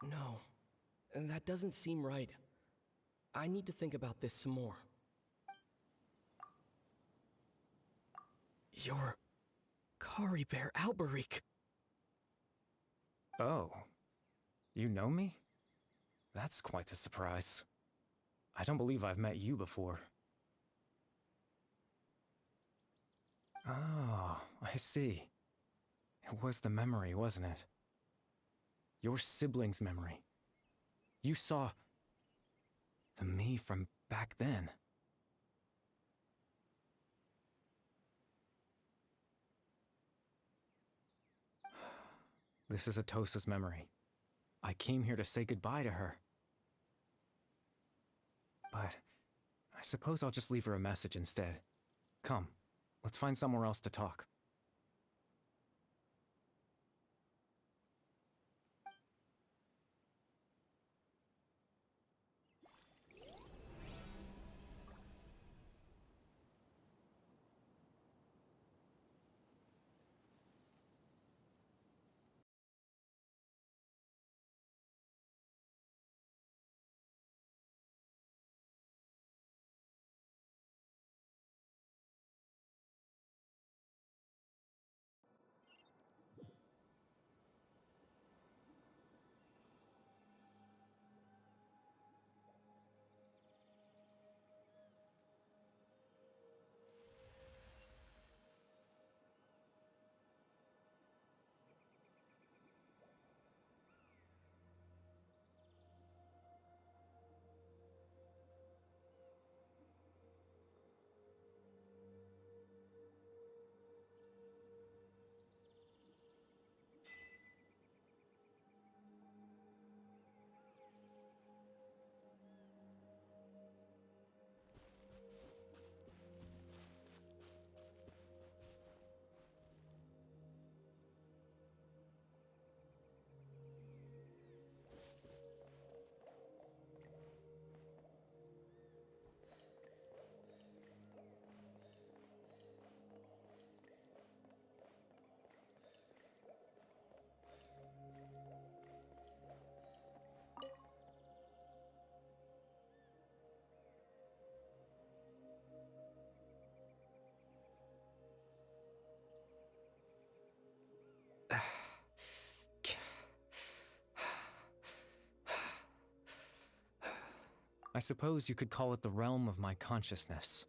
[SPEAKER 13] No, that doesn't seem right. I need to think about this some more. You're Kari Bear Alberic.
[SPEAKER 12] Oh, you know me? That's quite the surprise. I don't believe I've met you before. Oh, I see. It was the memory, wasn't it? Your sibling's memory. You saw the me from back then. This is Atosa's memory. I came here to say goodbye to her. But I suppose I'll just leave her a message instead. Come, let's find somewhere else to talk. I suppose you could call it the realm of my consciousness.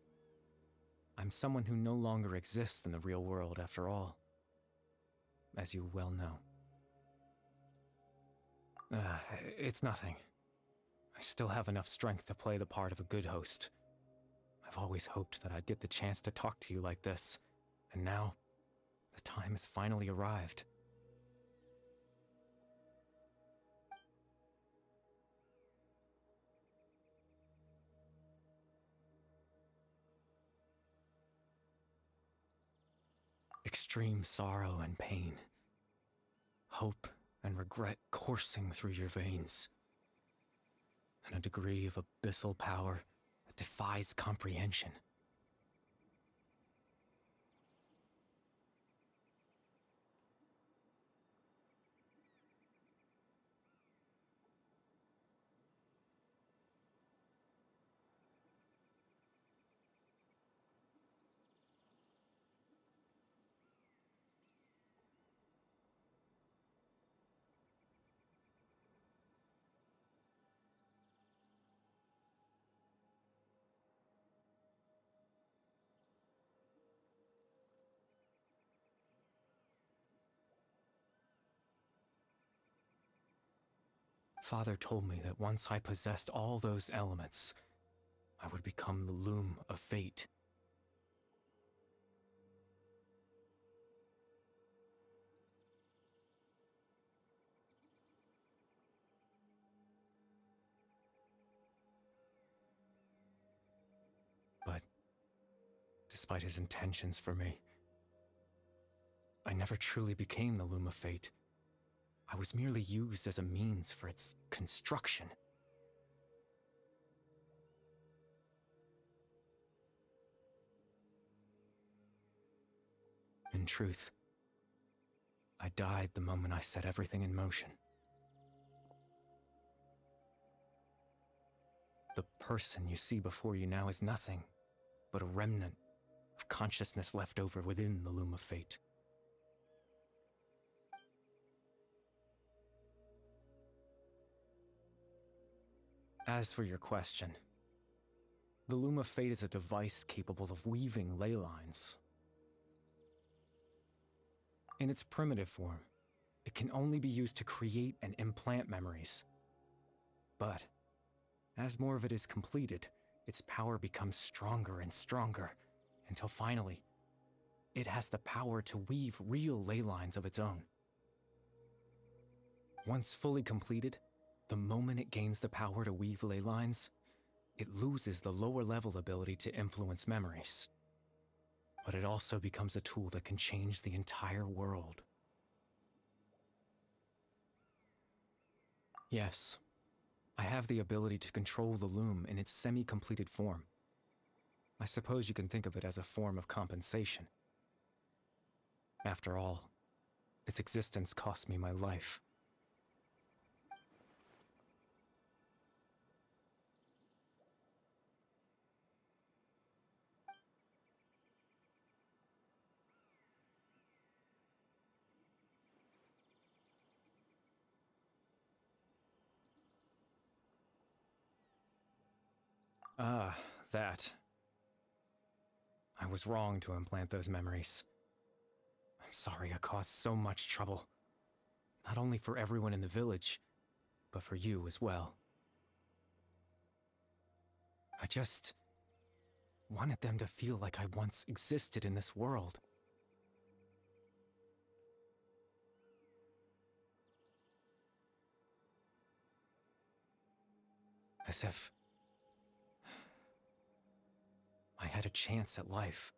[SPEAKER 12] I'm someone who no longer exists in the real world after all, as you well know. It's nothing. I still have enough strength to play the part of a good host. I've always hoped that I'd get the chance to talk to you like this, and now, the time has finally arrived. Extreme sorrow and pain. Hope and regret coursing through your veins. And a degree of abyssal power that defies comprehension. Father told me that once I possessed all those elements, I would become the loom of fate. But despite his intentions for me, I never truly became the loom of fate. I was merely used as a means for its construction. In truth, I died the moment I set everything in motion. The person you see before you now is nothing but a remnant of consciousness left over within the loom of fate. As for your question, the loom of fate is a device capable of weaving ley lines. In its primitive form, it can only be used to create and implant memories. But as more of it is completed, its power becomes stronger and stronger, until finally, it has the power to weave real ley lines of its own. Once fully completed, the moment it gains the power to weave ley lines, it loses the lower-level ability to influence memories. But it also becomes a tool that can change the entire world. Yes, I have the ability to control the loom in its semi-completed form. I suppose you can think of it as a form of compensation. After all, its existence cost me my life. Ah, that. I was wrong to implant those memories. I'm sorry I caused so much trouble. Not only for everyone in the village, but for you as well. I just wanted them to feel like I once existed in this world. As if I had a chance at life.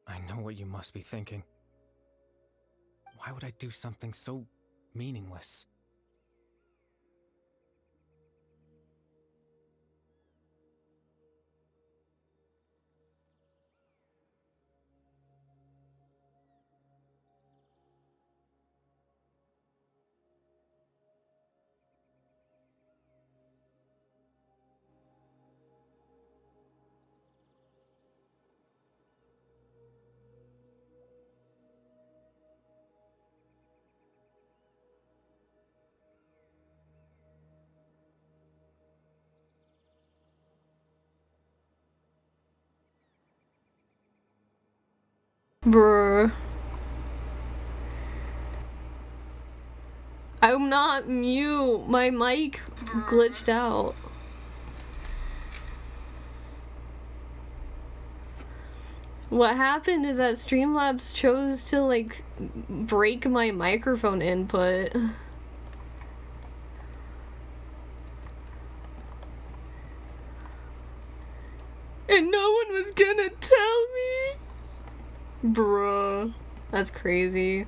[SPEAKER 12] I know what you must be thinking. Why would I do something so meaningless?
[SPEAKER 14] Bruh. I'm not mute. My mic glitched out. What happened is that Streamlabs chose to, like, break my microphone input. And no one was gonna tell me? Bruh. That's crazy.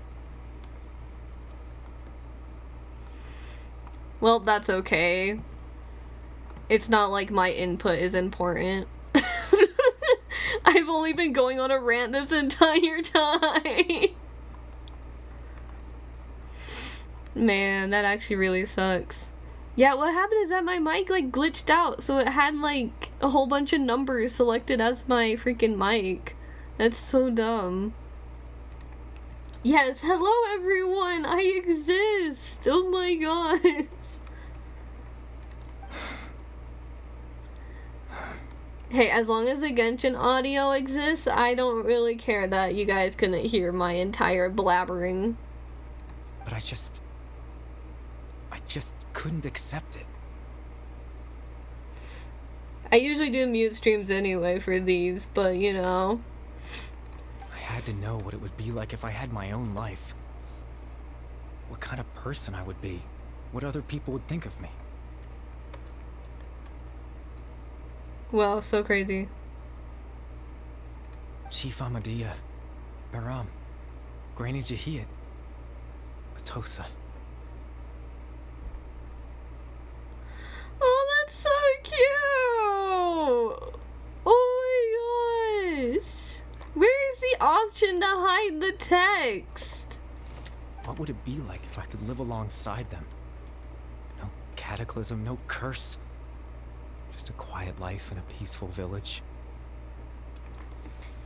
[SPEAKER 14] Well, that's okay. It's not like my input is important. I've only been going on a rant this entire time. Man, that actually really sucks. Yeah, what happened is that my mic like glitched out, so it had like a whole bunch of numbers selected as my freaking mic. That's so dumb. Yes, hello everyone, I exist! Oh my gosh. Hey, as long as the Genshin audio exists, I don't really care that you guys couldn't hear my entire blabbering.
[SPEAKER 12] But I just couldn't accept it.
[SPEAKER 14] I usually do mute streams anyway for these, but you know.
[SPEAKER 12] I had to know what it would be like if I had my own life. What kind of person I would be. What other people would think of me.
[SPEAKER 14] Wow, so crazy.
[SPEAKER 12] Chief Ahmadiyya, Baram, Granny Jahiyat, Atosa.
[SPEAKER 14] Oh, that's so cute! Oh my gosh! Where is the option to hide the text?
[SPEAKER 12] What would it be like if I could live alongside them? No cataclysm, no curse. Just a quiet life in a peaceful village.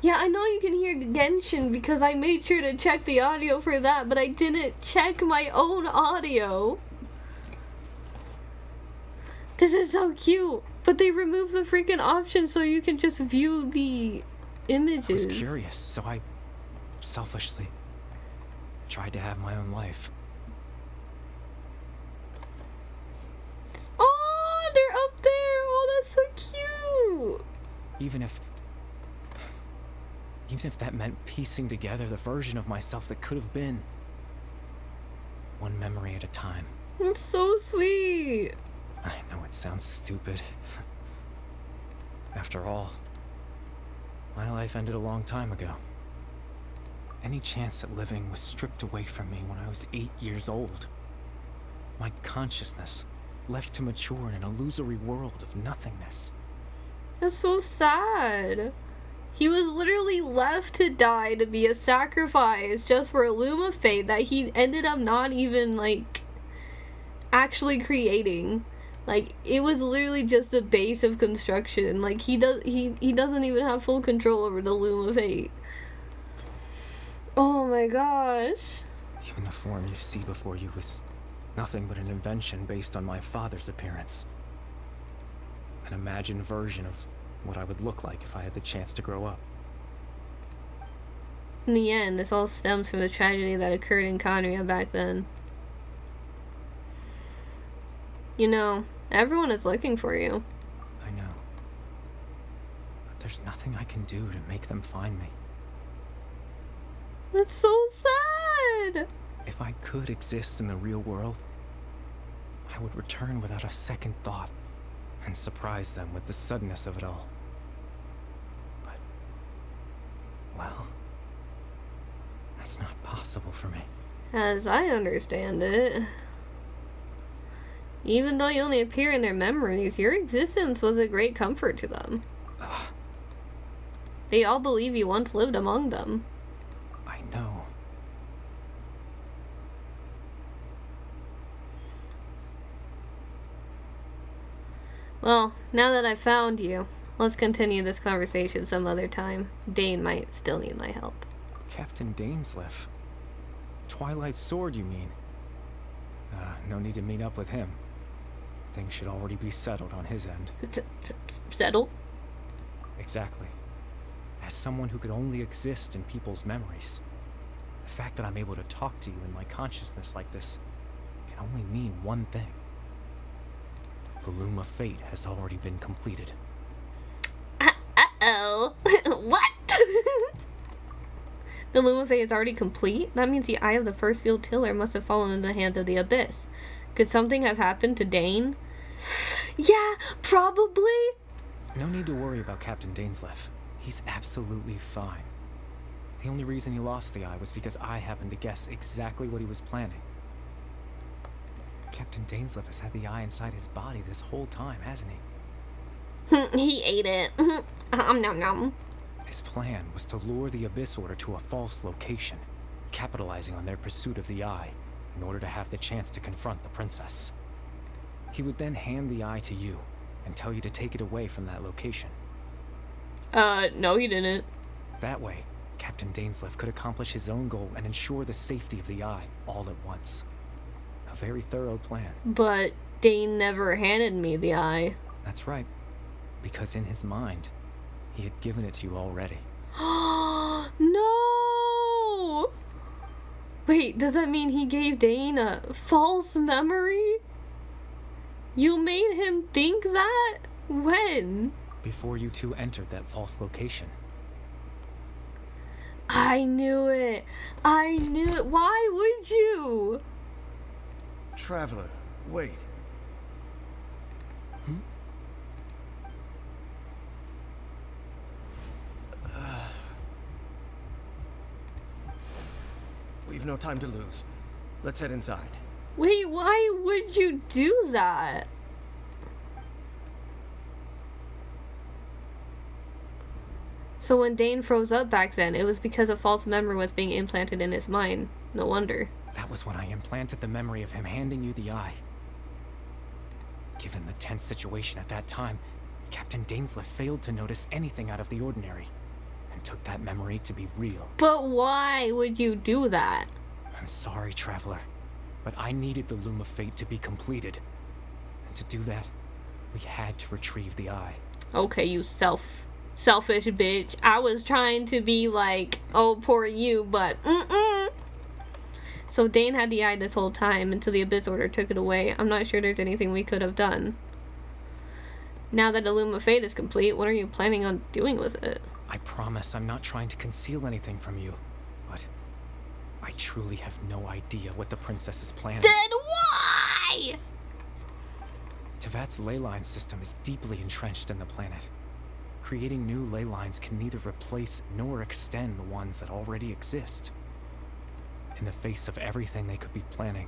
[SPEAKER 14] Yeah, I know you can hear Genshin because I made sure to check the audio for that, but I didn't check my own audio. This is so cute, but they removed the freaking option so you can just view the images.
[SPEAKER 12] I was curious, so I selfishly tried to have my own life.
[SPEAKER 14] Oh, they're up there! Oh, that's so cute!
[SPEAKER 12] Even if that meant piecing together the version of myself that could have been. One memory at a time.
[SPEAKER 14] That's so sweet.
[SPEAKER 12] I know it sounds stupid. After all, my life ended a long time ago. Any chance at living was stripped away from me when I was 8 years old. My consciousness left to mature in an illusory world of nothingness.
[SPEAKER 14] That's so sad. He was literally left to die to be a sacrifice just for a loom of fate that he ended up not even, like, actually creating. Like, it was literally just a base of construction. Like, he doesn't even have full control over the loom of fate. Oh my gosh.
[SPEAKER 12] Even the form you see before you was nothing but an invention based on my father's appearance. An imagined version of what I would look like if I had the chance to grow up.
[SPEAKER 14] In the end, this all stems from the tragedy that occurred in Conria back then. You know, everyone is looking for you.
[SPEAKER 12] I know. But there's nothing I can do to make them find me.
[SPEAKER 14] That's so sad!
[SPEAKER 12] If I could exist in the real world, I would return without a second thought and surprise them with the suddenness of it all. But, well, that's not possible for me.
[SPEAKER 14] As I understand it, even though you only appear in their memories, your existence was a great comfort to them. They all believe you once lived among them.
[SPEAKER 12] I know.
[SPEAKER 14] Well, now that I've found you, let's continue this conversation some other time. Dane might still need my help.
[SPEAKER 12] Captain Dainsleif. Twilight Sword, you mean? No need to meet up with him. Things should already be settled on his end.
[SPEAKER 14] Settled?
[SPEAKER 12] Exactly. As someone who could only exist in people's memories, the fact that I'm able to talk to you in my consciousness like this can only mean one thing. The Loom of Fate has already been completed.
[SPEAKER 14] Uh-oh. What? The Loom of Fate is already complete? That means the Eye of the First Field Tiller must have fallen into the hands of the Abyss. Could something have happened to Dane? Yeah, probably.
[SPEAKER 12] No need to worry about Captain Dainsleif. He's absolutely fine. The only reason he lost the eye was because I happened to guess exactly what he was planning. Captain Dainsleif has had the eye inside his body this whole time, hasn't he?
[SPEAKER 14] He ate it. Nom nom.
[SPEAKER 12] His plan was to lure the Abyss Order to a false location, capitalizing on their pursuit of the Eye in order to have the chance to confront the princess. He would then hand the Eye to you and tell you to take it away from that location.
[SPEAKER 14] No, he didn't.
[SPEAKER 12] That way, Captain Dainsleif could accomplish his own goal and ensure the safety of the Eye all at once. A very thorough plan.
[SPEAKER 14] But Dane never handed me the eye.
[SPEAKER 12] That's right. Because in his mind, he had given it to you already.
[SPEAKER 14] No! Wait, does that mean he gave Dane a false memory? You made him think that? When?
[SPEAKER 12] Before you two entered that false location.
[SPEAKER 14] I knew it. I knew it. Why would you?
[SPEAKER 8] Traveler, wait. We've no time to lose. Let's head inside.
[SPEAKER 14] Wait, why would you do that? So when Dane froze up back then, it was because a false memory was being implanted in his mind. No wonder.
[SPEAKER 12] That was when I implanted the memory of him handing you the eye. Given the tense situation at that time, Captain Dainsleif failed to notice anything out of the ordinary, and took that memory to be real.
[SPEAKER 14] But why would you do that?
[SPEAKER 12] I'm sorry, Traveler, but I needed the Loom of Fate to be completed. And to do that, we had to retrieve the eye.
[SPEAKER 14] Okay, you selfish bitch. I was trying to be like, oh, poor you, but So Dane had the eye this whole time until the Abyss Order took it away. I'm not sure there's anything we could have done. Now that the Loom of Fate is complete, what are you planning on doing with it?
[SPEAKER 12] I promise I'm not trying to conceal anything from you, but I truly have no idea what the princess is planning.
[SPEAKER 14] Then why?
[SPEAKER 12] Tevat's ley line system is deeply entrenched in the planet. Creating new ley lines can neither replace nor extend the ones that already exist. In the face of everything they could be planning,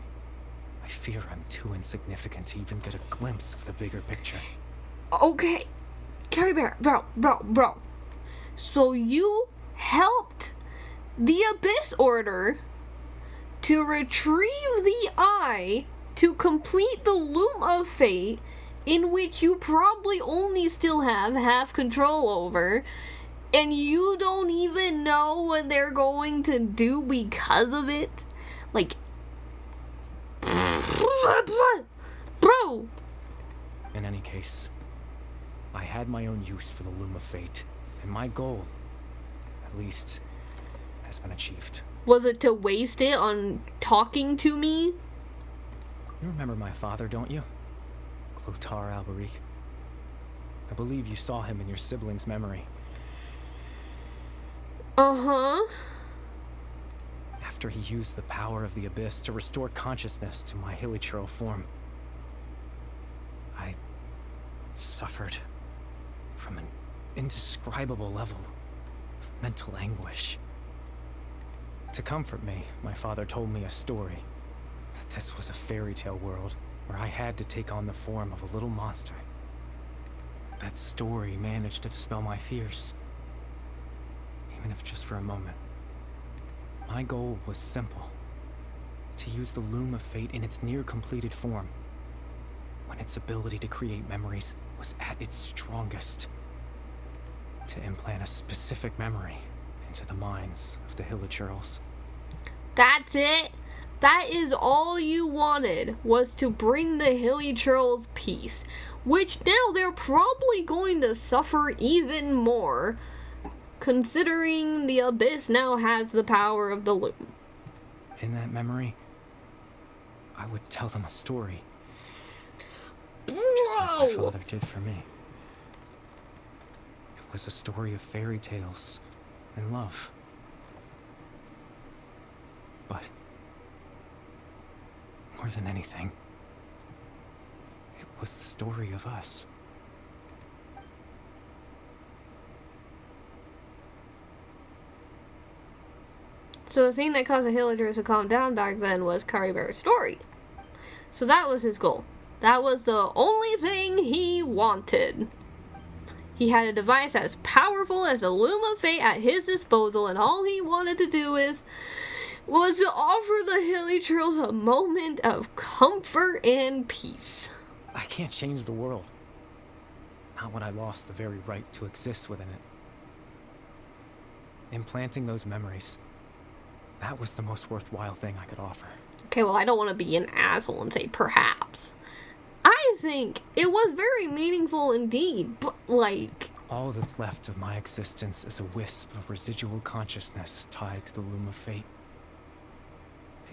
[SPEAKER 12] I fear I'm too insignificant to even get a glimpse of the bigger picture.
[SPEAKER 14] Okay, Carrie Bear, bro. So you helped the Abyss Order to retrieve the eye to complete the Loom of Fate, in which you probably only still have half control over, and you don't even know what they're going to do because of it? Like, bro.
[SPEAKER 12] In any case, I had my own use for the Loom of Fate, and my goal, at least, has been achieved.
[SPEAKER 14] Was it to waste it on talking to me?
[SPEAKER 12] You remember my father, don't you? Clotar Alberic. I believe you saw him in your sibling's memory.
[SPEAKER 14] Uh-huh.
[SPEAKER 12] After he used the power of the Abyss to restore consciousness to my hilichurl form, I suffered from an indescribable level of mental anguish. To comfort me, my father told me a story. That this was a fairy tale world where I had to take on the form of a little monster. That story managed to dispel my fears, even if just for a moment. My goal was simple: to use the Loom of Fate in its near-completed form, when its ability to create memories was at its strongest. To implant a specific memory into the minds of the hilichurls.
[SPEAKER 14] That's it? That is all you wanted, was to bring the hilichurls peace, which now they're probably going to suffer even more, considering the Abyss now has the power of the Loom.
[SPEAKER 12] In that memory, I would tell them a story. Just like my father did for me. It was a story of fairy tales and love. But more than anything, it was the story of us.
[SPEAKER 14] So the thing that caused the Hillagers to calm down back then was Karibear's story. So that was his goal. That was the only thing he wanted. He had a device as powerful as the Loom of Fate at his disposal, and all he wanted to do was to offer the Hilly Trails a moment of comfort and peace.
[SPEAKER 12] I can't change the world. Not when I lost the very right to exist within it. Implanting those memories, that was the most worthwhile thing I could offer.
[SPEAKER 14] Okay, well, I don't want to be an asshole and say perhaps. I think it was very meaningful indeed, but like...
[SPEAKER 12] All that's left of my existence is a wisp of residual consciousness tied to the Loom of Fate.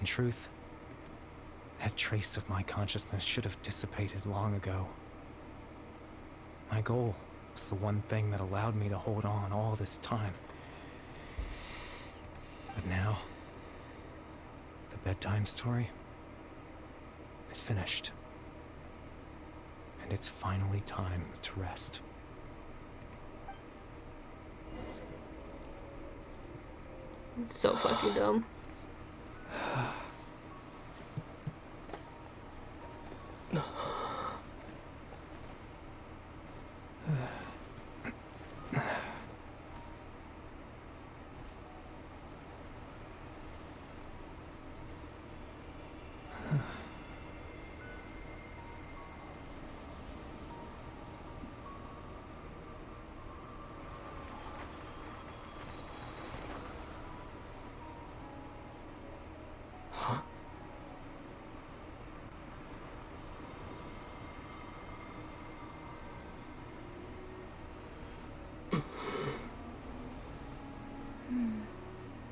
[SPEAKER 12] In truth, that trace of my consciousness should have dissipated long ago. My goal was the one thing that allowed me to hold on all this time. But now, the bedtime story is finished. And it's finally time to rest.
[SPEAKER 14] It's so fucking dumb.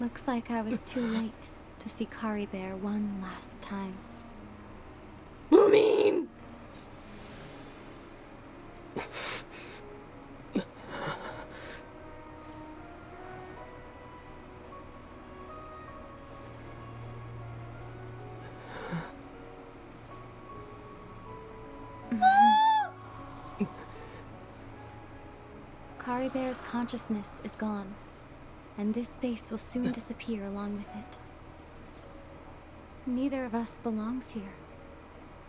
[SPEAKER 11] Looks like I was too late to see Kari Bear one last time.
[SPEAKER 14] I mean...
[SPEAKER 11] Kari Bear's consciousness is gone, and this space will soon disappear along with it. Neither of us belongs here.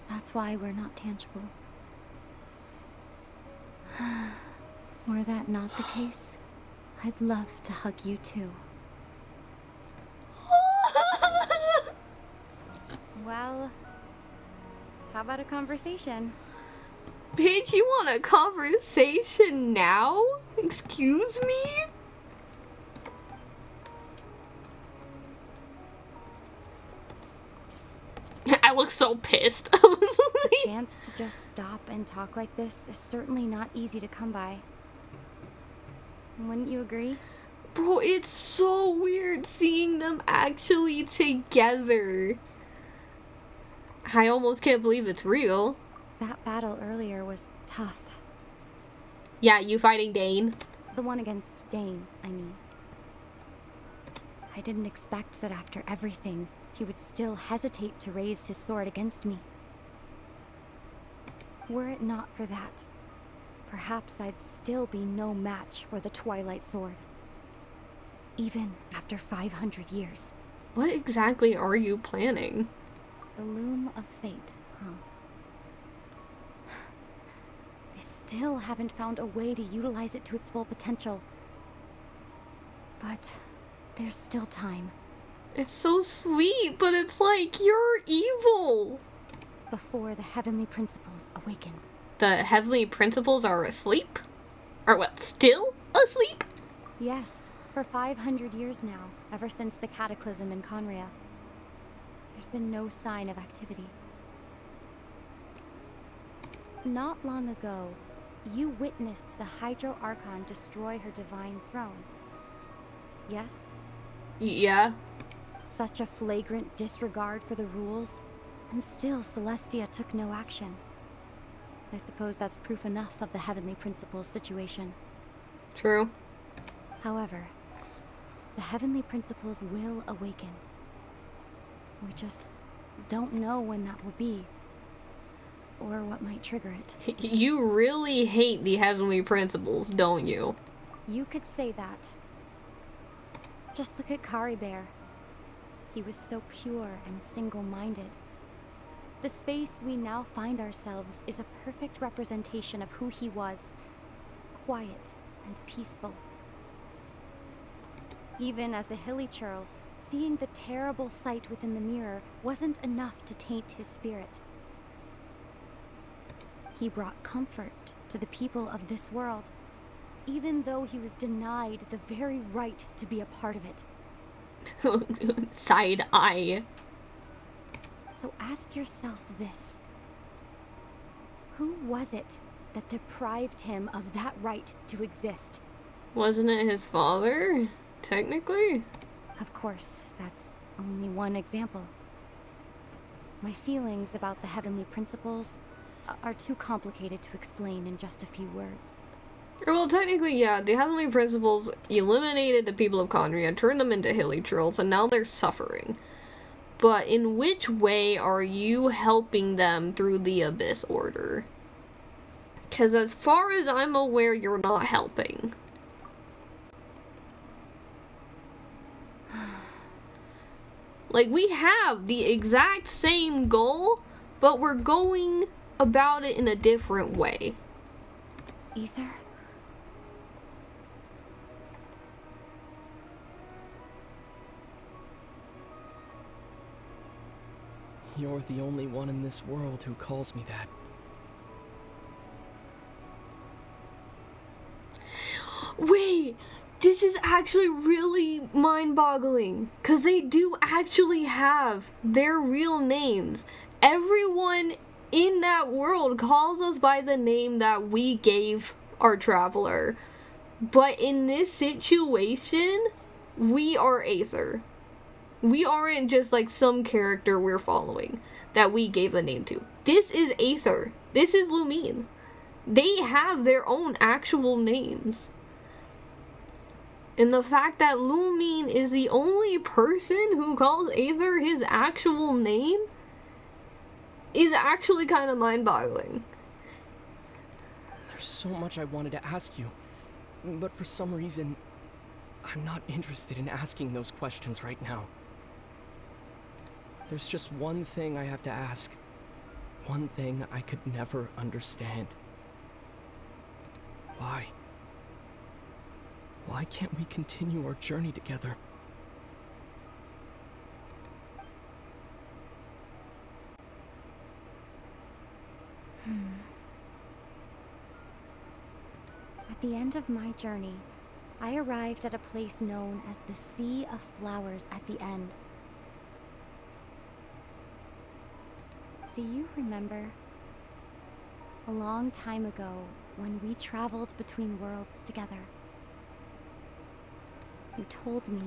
[SPEAKER 11] That's why we're not tangible. Were that not the case, I'd love to hug you too. Well, how about a conversation?
[SPEAKER 14] Bitch, you want a conversation now? Excuse me? I look so pissed.
[SPEAKER 11] The chance to just stop and talk like this is certainly not easy to come by. Wouldn't you agree?
[SPEAKER 14] Bro, it's so weird seeing them actually together. I almost can't believe it's real.
[SPEAKER 11] That battle earlier was tough.
[SPEAKER 14] Yeah, you fighting Dane?
[SPEAKER 11] The one against Dane, I mean. I didn't expect that after everything, he would still hesitate to raise his sword against me. Were it not for that, perhaps I'd still be no match for the Twilight Sword. Even after 500 years.
[SPEAKER 14] What exactly are you planning?
[SPEAKER 11] The Loom of Fate, huh? I still haven't found a way to utilize it to its full potential. But there's still time.
[SPEAKER 14] It's so sweet, but it's like you're evil.
[SPEAKER 11] Before the heavenly principles awaken.
[SPEAKER 14] The heavenly principles are asleep? Or what, still asleep?
[SPEAKER 11] Yes, for 500 years now, ever since the cataclysm in Conria. There's been no sign of activity. Not long ago, you witnessed the Hydro Archon destroy her divine throne. Yes?
[SPEAKER 14] Yeah.
[SPEAKER 11] Such a flagrant disregard for the rules, and still Celestia took no action. I suppose that's proof enough of the Heavenly Principles situation.
[SPEAKER 14] True.
[SPEAKER 11] However, the Heavenly Principles will awaken. We just don't know when that will be, or what might trigger it.
[SPEAKER 14] You really hate the Heavenly Principles, don't you?
[SPEAKER 11] You could say that. Just look at Kari Bear. He was so pure and single-minded. The space we now find ourselves is a perfect representation of who he was. quiet and peaceful. Even as a hilly churl, seeing the terrible sight within the mirror wasn't enough to taint his spirit. He brought comfort to the people of this world, even though he was denied the very right to be a part of it.
[SPEAKER 14] Side eye.
[SPEAKER 11] So ask yourself this. Who was it that deprived him of that right to exist?
[SPEAKER 14] Wasn't it his father, technically?
[SPEAKER 11] Of course, that's only one example. My feelings about the heavenly principles are too complicated to explain in just a few words.
[SPEAKER 14] Well, technically, yeah, the heavenly principles eliminated the people of Conria, turned them into hilly churls, and now they're suffering. But in which way are you helping them through the Abyss Order? Because as far as I'm aware, you're not helping. Like, we have the exact same goal, but we're going about it in a different way.
[SPEAKER 11] Ether?
[SPEAKER 13] You're the only one in this world who calls me that.
[SPEAKER 14] Wait, this is actually really mind-boggling, because they do actually have their real names. Everyone in that world calls us by the name that we gave our traveler. But in this situation, we are Aether. We aren't just like some character we're following that we gave the name to. This is Aether. This is Lumine. They have their own actual names. And the fact that Lumine is the only person who calls Aether his actual name is actually kind of mind-boggling.
[SPEAKER 13] There's so much I wanted to ask you, but for some reason, I'm not interested in asking those questions right now. There's just one thing I have to ask. One thing I could never understand. Why? Why can't we continue our journey together?
[SPEAKER 11] At the end of my journey, I arrived at a place known as the Sea of Flowers at the end. Do you remember? A long time ago, when we traveled between worlds together. You told me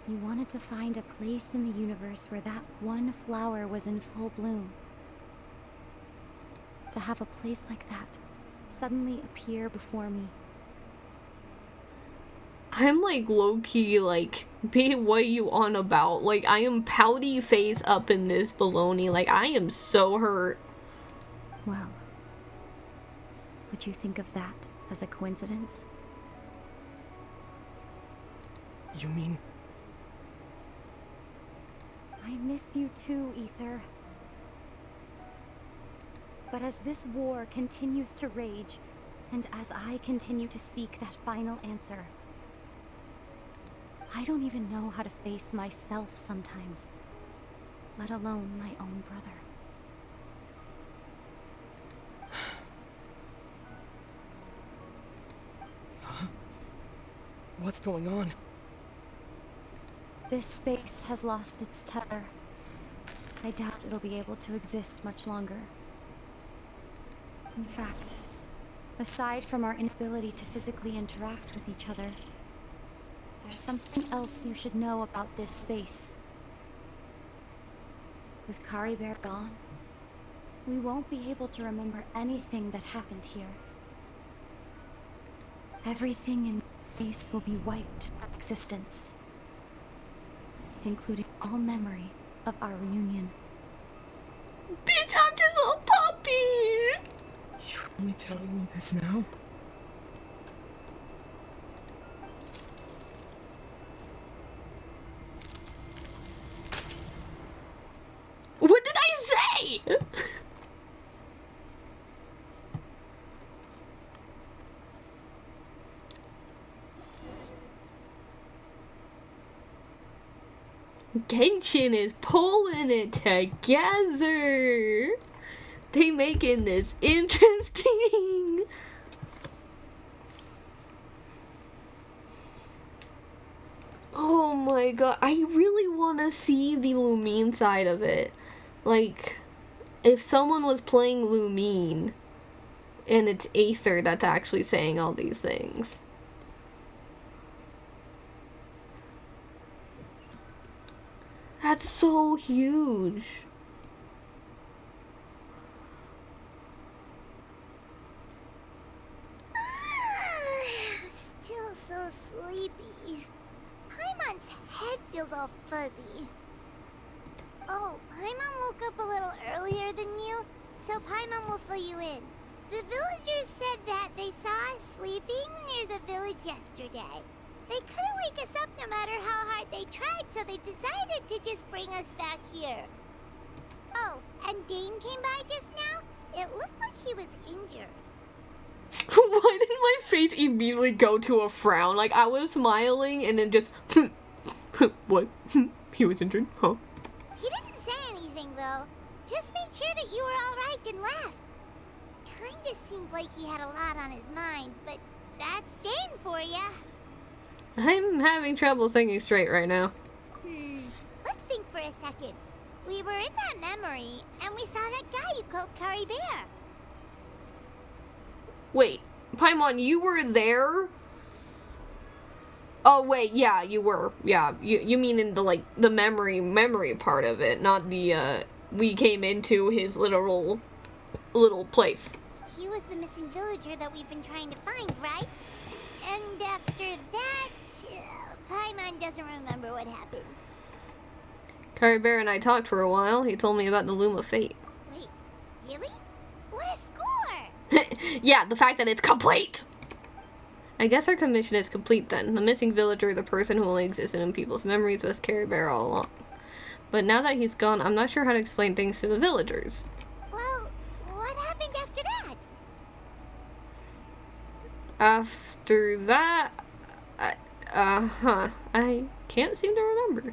[SPEAKER 11] you wanted to find a place in the universe where that one flower was in full bloom. To have a place like that suddenly appear before me.
[SPEAKER 14] I'm like low-key like, babe, what are you on about? Like, I am pouty face up in this baloney. Like, I am so hurt.
[SPEAKER 11] Well, would you think of that as a coincidence?
[SPEAKER 13] You mean...
[SPEAKER 11] I miss you too, Ether. But as this war continues to rage, and as I continue to seek that final answer, I don't even know how to face myself sometimes, let alone my own brother.
[SPEAKER 13] Huh? What's going on?
[SPEAKER 11] This space has lost its tether. I doubt it'll be able to exist much longer. In fact, aside from our inability to physically interact with each other, there's something else you should know about this space. With Kari Bear gone, we won't be able to remember anything that happened here. Everything in space will be wiped from existence, including all memory of our reunion.
[SPEAKER 14] Bitch, I'm just a puppy!
[SPEAKER 13] You're only telling me this now?
[SPEAKER 14] What did I say? Genshin is pulling it together. They making this interesting. Oh my god, I really want to see the Lumine side of it. Like, if someone was playing Lumine and it's Aether that's actually saying all these things. That's so huge.
[SPEAKER 4] Still so sleepy. Paimon's head feels all fuzzy. Oh, Paimon woke up a little earlier than you, so Paimon will fill you in. The villagers said that they saw us sleeping near the village yesterday. They couldn't wake us up no matter how hard they tried, so they decided to just bring us back here. Oh, and Dane came by just now. It looked like he was injured.
[SPEAKER 14] Why did my face immediately go to a frown? Like, I was smiling and then just, what? He was injured? Huh?
[SPEAKER 4] He didn't say anything, though. Just made sure that you were alright and left. Kinda seemed like he had a lot on his mind, but that's Dane for ya.
[SPEAKER 14] I'm having trouble thinking straight right now.
[SPEAKER 4] Let's think for a second. We were in that memory, and we saw that guy you called Curry Bear.
[SPEAKER 14] Wait, Paimon, you were there? Oh wait, yeah, you were. Yeah, you mean in the, like, the memory part of it, not the, we came into his little place.
[SPEAKER 4] He was the missing villager that we've been trying to find, right? And after that, Paimon doesn't remember what happened.
[SPEAKER 14] Curry Bear and I talked for a while. He told me about the Loom of Fate.
[SPEAKER 4] Wait, really? What a score!
[SPEAKER 14] Yeah, the fact that it's complete! I guess our commission is complete then. The missing villager, the person who only existed in people's memories, was Curry Bear all along. But now that he's gone, I'm not sure how to explain things to the villagers.
[SPEAKER 4] Well, what happened after that?
[SPEAKER 14] After that... I can't seem to remember.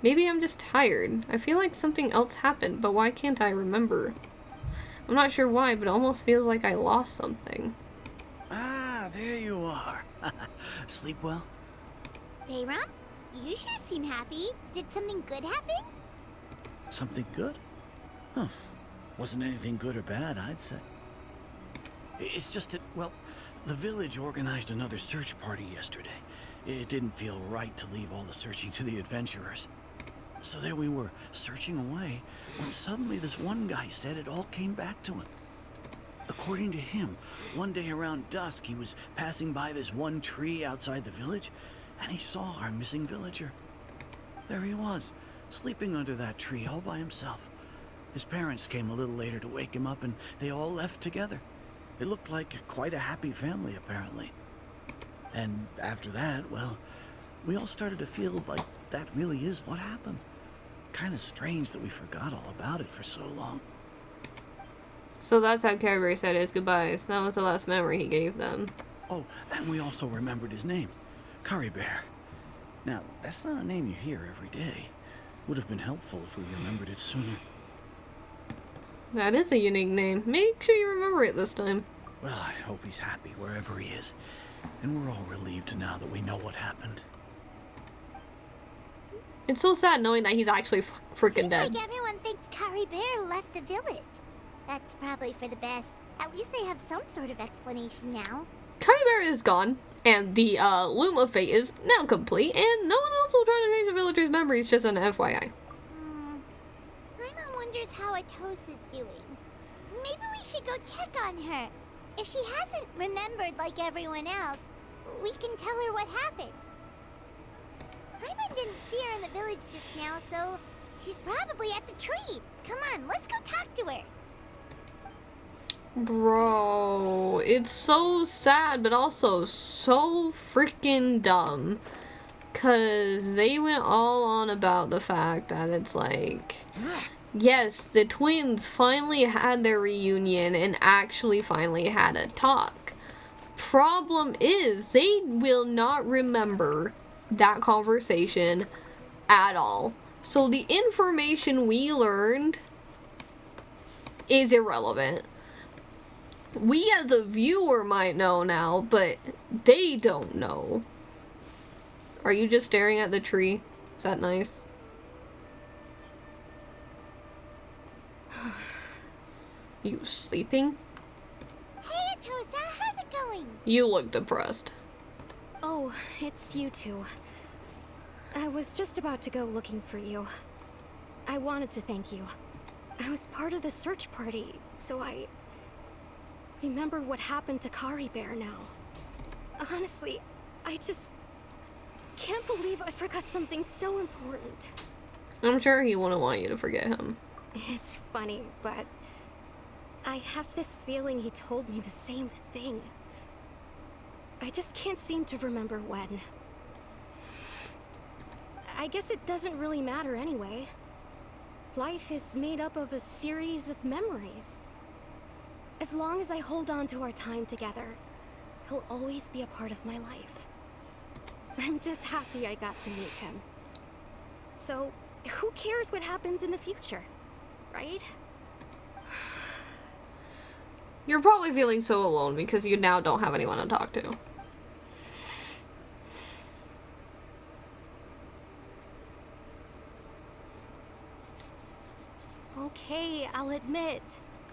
[SPEAKER 14] Maybe I'm just tired. I feel like something else happened, but why can't I remember? I'm not sure why, but it almost feels like I lost something.
[SPEAKER 5] Ah, there you are. Sleep well?
[SPEAKER 4] Bayram, you sure seem happy. Did something good happen?
[SPEAKER 5] Something good? Huh. Wasn't anything good or bad, I'd say. It's just that, well, the village organized another search party yesterday. It didn't feel right to leave all the searching to the adventurers. So there we were, searching away, when suddenly this one guy said it all came back to him. According to him, one day around dusk, he was passing by this one tree outside the village, and he saw our missing villager. There he was, sleeping under that tree all by himself. His parents came a little later to wake him up, and they all left together. It looked like quite a happy family, apparently. And after that, well, we all started to feel like that really is what happened. Kind of strange that we forgot all about it for so long.
[SPEAKER 14] So that's how Curry Bear said his goodbyes. That was the last memory he gave them.
[SPEAKER 5] Oh, and we also remembered his name, Curry Bear. Now, that's not a name you hear every day. Would have been helpful if we remembered it sooner.
[SPEAKER 14] That is a unique name. Make sure you remember it this time.
[SPEAKER 5] Well, I hope he's happy wherever he is. And we're all relieved now that we know what happened.
[SPEAKER 14] It's so sad knowing that he's actually freaking dead.
[SPEAKER 4] Like everyone thinks Curry Bear left the village. That's probably for the best. At least they have some sort of explanation now.
[SPEAKER 14] Curry Bear is gone, and the Loom of Fate is now complete, and no one else will try to change the villager's memories, just an FYI.
[SPEAKER 4] Paimon wonders how Atos is doing. Maybe we should go check on her. If she hasn't remembered like everyone else, we can tell her what happened. Paimon didn't see her in the village just now, so she's probably at the tree. Come on, let's go talk to her.
[SPEAKER 14] Bro, it's so sad, but also so freaking dumb. Cause they went all on about the fact that it's like, yes, the twins finally had their reunion and actually finally had a talk. Problem is, they will not remember that conversation at all. So the information we learned is irrelevant. We as a viewer might know now, but they don't know. Are you just staring at the tree? Is that nice? You sleeping?
[SPEAKER 4] Hey, Atosa, how's it going?
[SPEAKER 14] You look depressed.
[SPEAKER 7] Oh, it's you two. I was just about to go looking for you. I wanted to thank you. I was part of the search party, so I remember what happened to Kari Bear now. Honestly, I just can't believe I forgot something so important.
[SPEAKER 14] I'm sure he wouldn't want you to forget him.
[SPEAKER 7] It's funny, but I have this feeling he told me the same thing. I just can't seem to remember when. I guess it doesn't really matter anyway. Life is made up of a series of memories. As long as I hold on to our time together, he'll always be a part of my life. I'm just happy I got to meet him. So, who cares what happens in the future, right?
[SPEAKER 14] You're probably feeling so alone because you now don't have anyone to talk to.
[SPEAKER 7] Okay, I'll admit.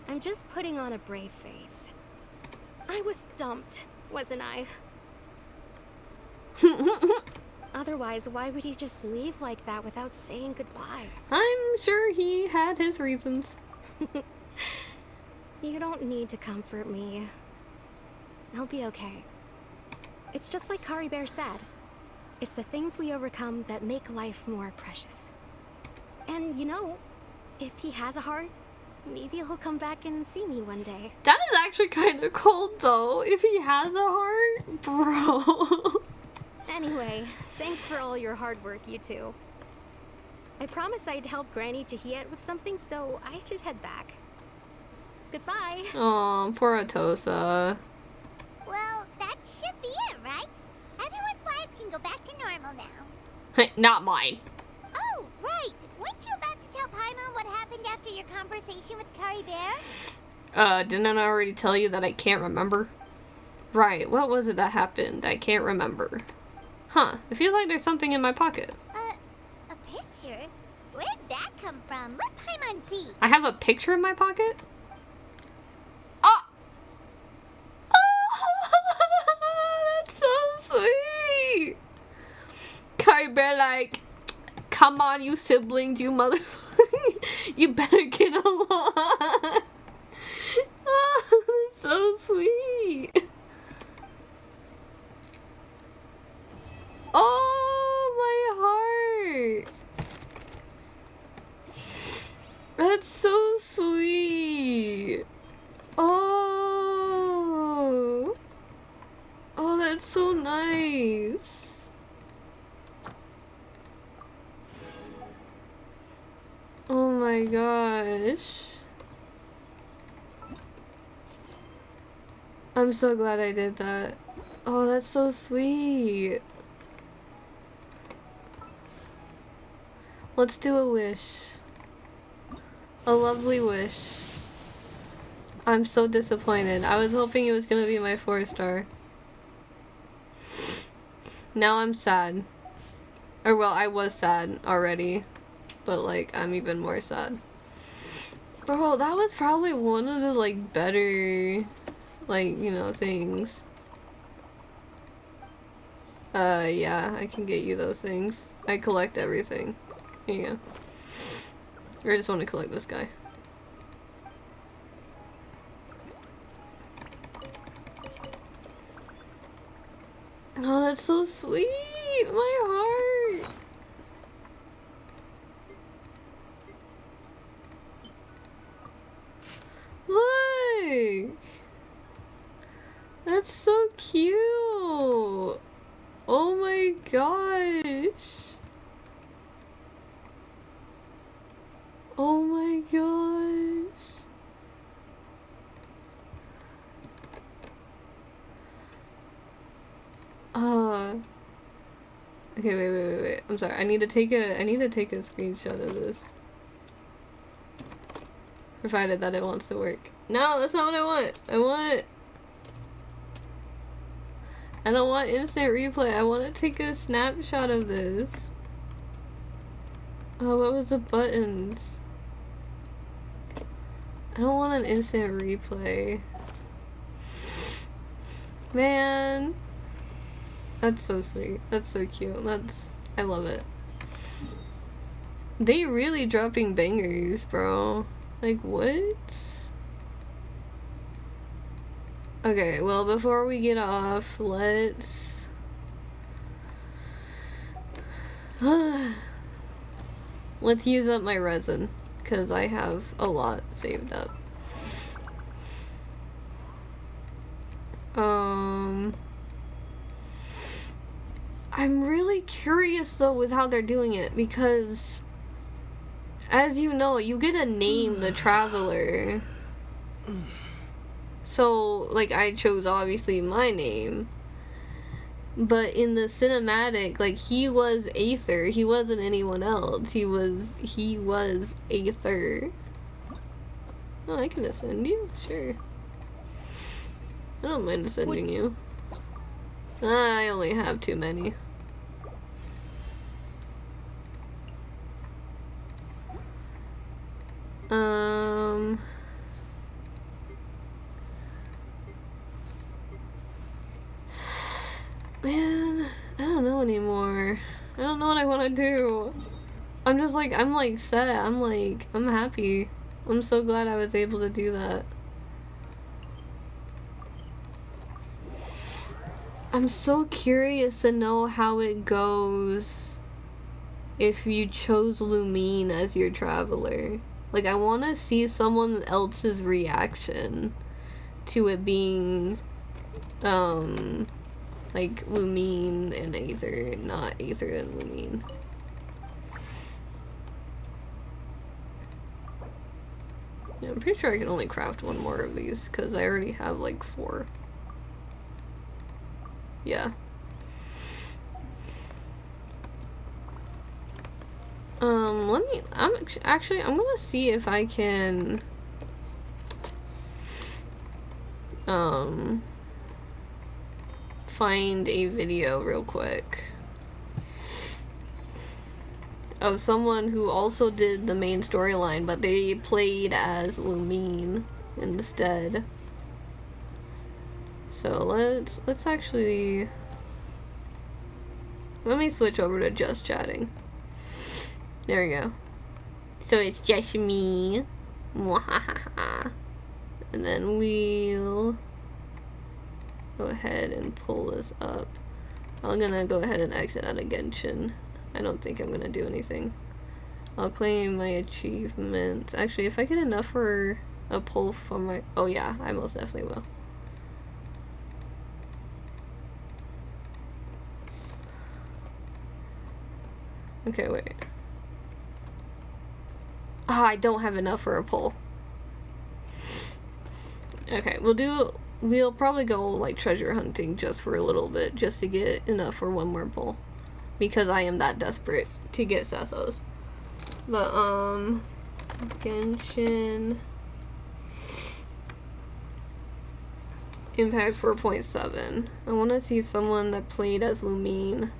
[SPEAKER 7] I'm just putting on a brave face. I was dumped, wasn't I? Otherwise, why would he just leave like that without saying goodbye?
[SPEAKER 14] I'm sure he had his reasons.
[SPEAKER 7] You don't need to comfort me. I'll be okay. It's just like Kari Bear said. It's the things we overcome that make life more precious. And you know, if he has a heart, maybe he'll come back and see me one day.
[SPEAKER 14] That is actually kind of cold though, if he has a heart. Bro.
[SPEAKER 7] Anyway, thanks for all your hard work, you two. I promised I'd help Granny Jahiet with something, so I should head back. Goodbye.
[SPEAKER 14] Aw, poor Atosa.
[SPEAKER 4] Well, that should be it, right? Everyone's lives can go back to normal now.
[SPEAKER 14] Not mine.
[SPEAKER 4] Oh, right. Weren't you about to tell Paimon what happened after your conversation with Kari Bear?
[SPEAKER 14] Didn't I already tell you that I can't remember? Right, what was it that happened? I can't remember. Huh, it feels like there's something in my pocket.
[SPEAKER 4] A picture? Where'd that come from? Let Paimon see.
[SPEAKER 14] I have a picture in my pocket? Oh! Oh, that's so sweet! Kari Bear like, come on you siblings, you motherfucker. You better get along. Oh, that's so sweet. Oh, my heart. That's so sweet. Oh. Oh, that's so nice. Oh my gosh. I'm so glad I did that. Oh, that's so sweet. Let's do a wish. A lovely wish. I'm so disappointed. I was hoping it was gonna be my 4-star. Now I'm sad. Or well, I was sad already. But like, I'm even more sad. Bro, that was probably one of the like better, like, you know, things. Yeah, I can get you those things. I collect everything. Here you go. Or I just want to collect this guy. Oh, that's so sweet! My heart! Look! That's so cute! Oh my gosh! Oh my gosh! Okay, wait. I'm sorry. I need to take a screenshot of this. Provided that it wants to work. No, that's not what I want. I don't want instant replay. I want to take a snapshot of this. Oh, what was the buttons? I don't want an instant replay. Man. That's so sweet. That's so cute. I love it. They really dropping bangers, bro. Like, what? Okay, well, before we get off, let's... let's use up my resin, because I have a lot saved up. I'm really curious though with how they're doing it, because as you know, you get to name the traveler. So, like, I chose obviously my name, but in the cinematic, like, he was Aether. He wasn't anyone else. He was Aether. Oh, I can ascend you? Sure. I don't mind ascending you. I only have too many. Man, I don't know anymore. I don't know what I want to do. I'm set. I'm happy. I'm so glad I was able to do that. I'm so curious to know how it goes if you chose Lumine as your traveler. Like, I want to see someone else's reaction to it being, like, Lumine and Aether, not Aether and Lumine. Yeah, I'm pretty sure I can only craft one more of these, because I already have, like, 4. Yeah. I'm gonna see if I can, find a video real quick of someone who also did the main storyline, but they played as Lumine instead. So let's actually, let me switch over to just chatting. There we go. So it's just me. And then we'll go ahead and pull this up. I'm gonna go ahead and exit out of Genshin. I don't think I'm gonna do anything. I'll claim my achievements. Actually, if I get enough for a pull from my... Oh yeah, I most definitely will. Okay, wait. Ah, I don't have enough for a pull. Okay, we'll probably go like treasure hunting just for a little bit, just to get enough for one more pull. Because I am that desperate to get Sethos. But, Genshin... Impact 4.7. I want to see someone that played as Lumine.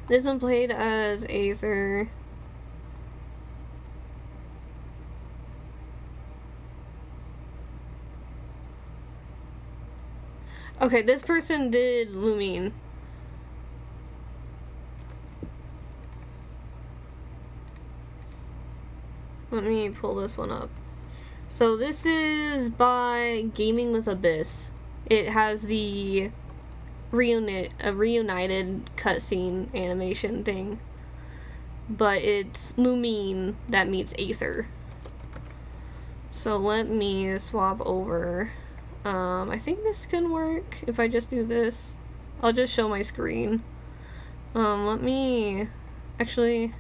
[SPEAKER 14] This one played as Aether. Okay, this person did Lumine. Let me pull this one up. So this is by Gaming with Abyss. It has the reunited cutscene animation thing, but it's Lumine that meets Aether. So let me swap over. I think this can work if I just do this. I'll just show my screen. Let me Actually,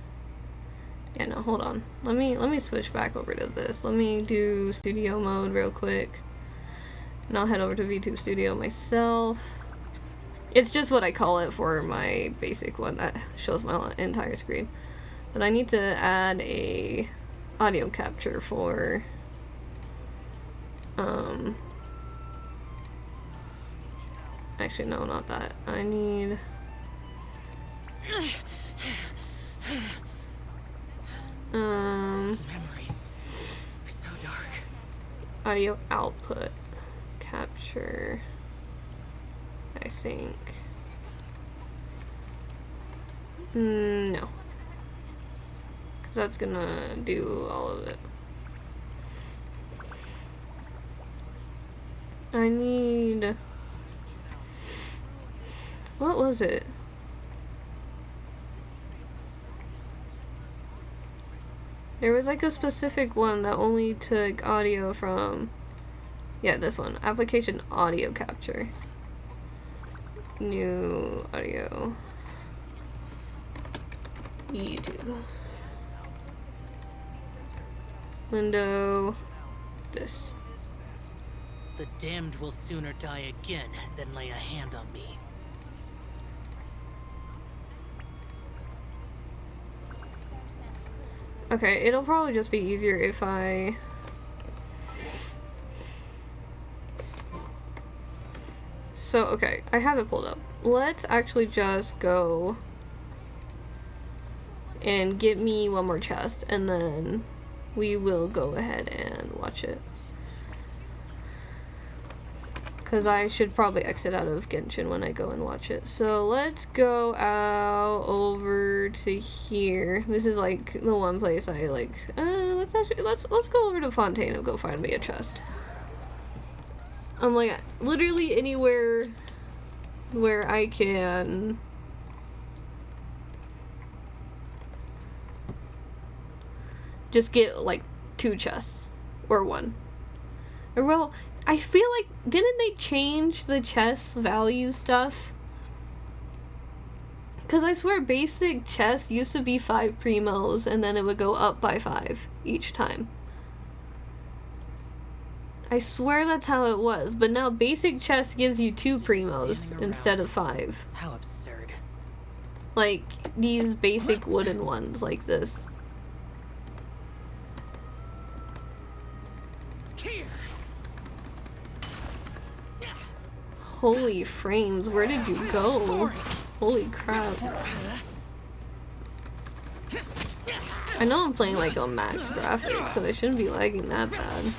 [SPEAKER 14] yeah, no, hold on. Let me switch back over to this. Let me do studio mode real quick. And I'll head over to VTube Studio myself. It's just what I call it for my basic one that shows my entire screen. But I need to add a audio capture for actually no, not that. I need
[SPEAKER 9] memories. So dark.
[SPEAKER 14] Audio output capture, I think. No, because that's gonna do all of it. I need, what was it? There was like a specific one that only took audio from, yeah, this one, application audio capture. New audio. YouTube. Window. This.
[SPEAKER 9] The damned will sooner die again than lay a hand on me.
[SPEAKER 14] Okay, it'll probably just be easier if I... So, okay, I have it pulled up. Let's actually just go and get me one more chest, and then we will go ahead and watch it. Because I should probably exit out of Genshin when I go and watch it. So let's go out over to here. This is like the one place I like. Let's go over to Fontaine and go find me a chest. I'm like literally anywhere where I can just get like 2 chests or 1. Or well, I feel like, didn't they change the chest value stuff? Because I swear basic chest used to be 5 primos and then it would go up by 5 each time. I swear that's how it was, but now basic chest gives you 2 primos instead of 5.
[SPEAKER 9] How absurd.
[SPEAKER 14] Like these basic wooden ones like this. Holy frames, where did you go? Holy crap. I know I'm playing like on max graphics, but I shouldn't be lagging that bad.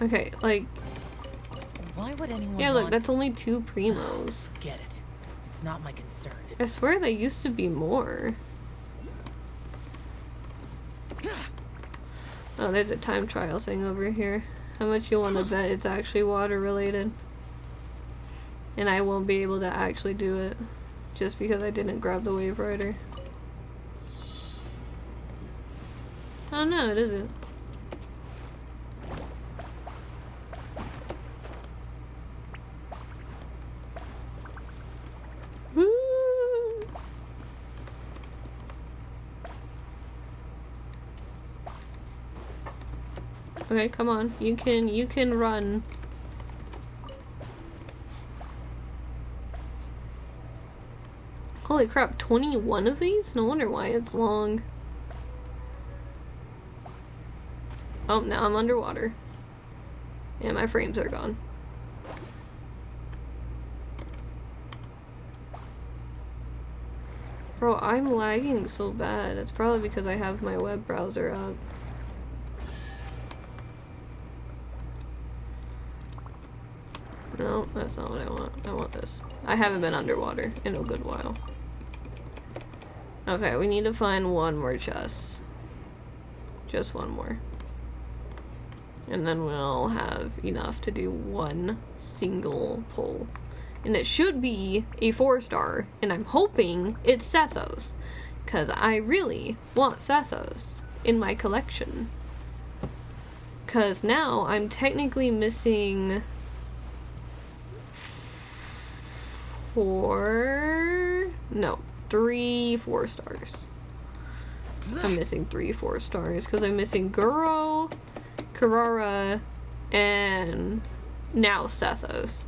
[SPEAKER 14] Okay, like...
[SPEAKER 9] Why would anyone
[SPEAKER 14] yeah, look, that's only 2 primos.
[SPEAKER 9] Get it. It's not my concern.
[SPEAKER 14] I swear they used to be more. Oh, there's a time trial thing over here. How much you want to bet it's actually water related? And I won't be able to actually do it just because I didn't grab the wave rider. Oh no, it isn't. Woo! Okay, come on. You can run. Holy crap, 21 of these? No wonder why it's long. Oh, now I'm underwater. And my frames are gone. Bro, I'm lagging so bad. It's probably because I have my web browser up. No, that's not what I want. I want this. I haven't been underwater in a good while. Okay, we need to find 1 more chest. Just 1 more. And then we'll have enough to do 1 single pull. And it should be a 4-star. And I'm hoping it's Sethos. Because I really want Sethos in my collection. Because now I'm technically missing 3 4-stars. I'm missing 3 4-stars because I'm missing Guro, Karara, and now Sethos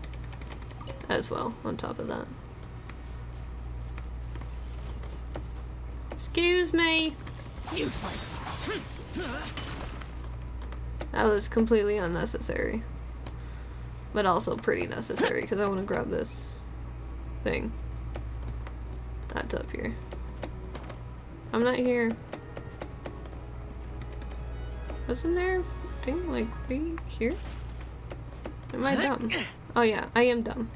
[SPEAKER 14] as well on top of that. Excuse me.
[SPEAKER 9] Useless.
[SPEAKER 14] That was completely unnecessary. But also pretty necessary because I want to grab this thing. That's up here. I'm not here. Wasn't there a thing like right here? Am I dumb? Oh yeah, I am dumb.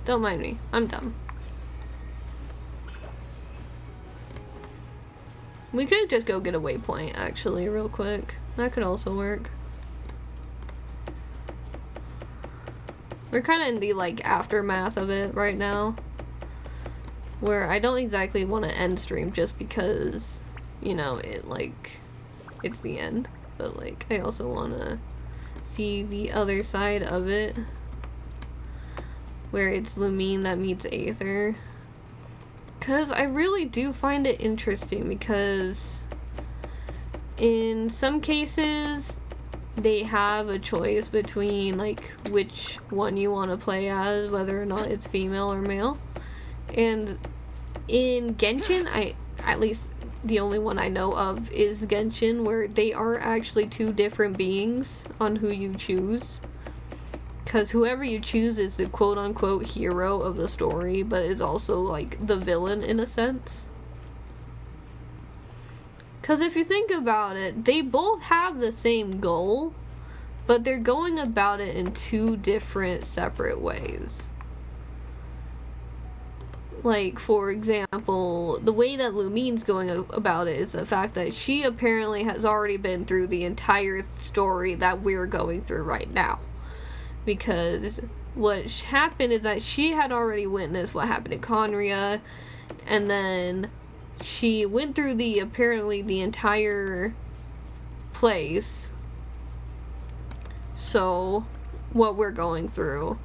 [SPEAKER 14] Don't mind me. I'm dumb. We could just go get a waypoint actually real quick. That could also work. We're kind of in the like aftermath of it right now, where I don't exactly want to end stream just because, you know, it's the end, but like I also want to see the other side of it, where it's Lumine that meets Aether, because I really do find it interesting because in some cases they have a choice between like which one you want to play as, whether or not it's female or male. And in Genshin, at least the only one I know of is Genshin, where they are actually 2 different beings on who you choose. Because whoever you choose is the quote-unquote hero of the story, but is also like the villain in a sense. Because if you think about it, they both have the same goal, but they're going about it in 2 different separate ways. Like, for example, the way that Lumine's going about it is the fact that she apparently has already been through the entire story that we're going through right now. Because what happened is that she had already witnessed what happened in Conria, and then she went through apparently the entire place. So, what we're going through,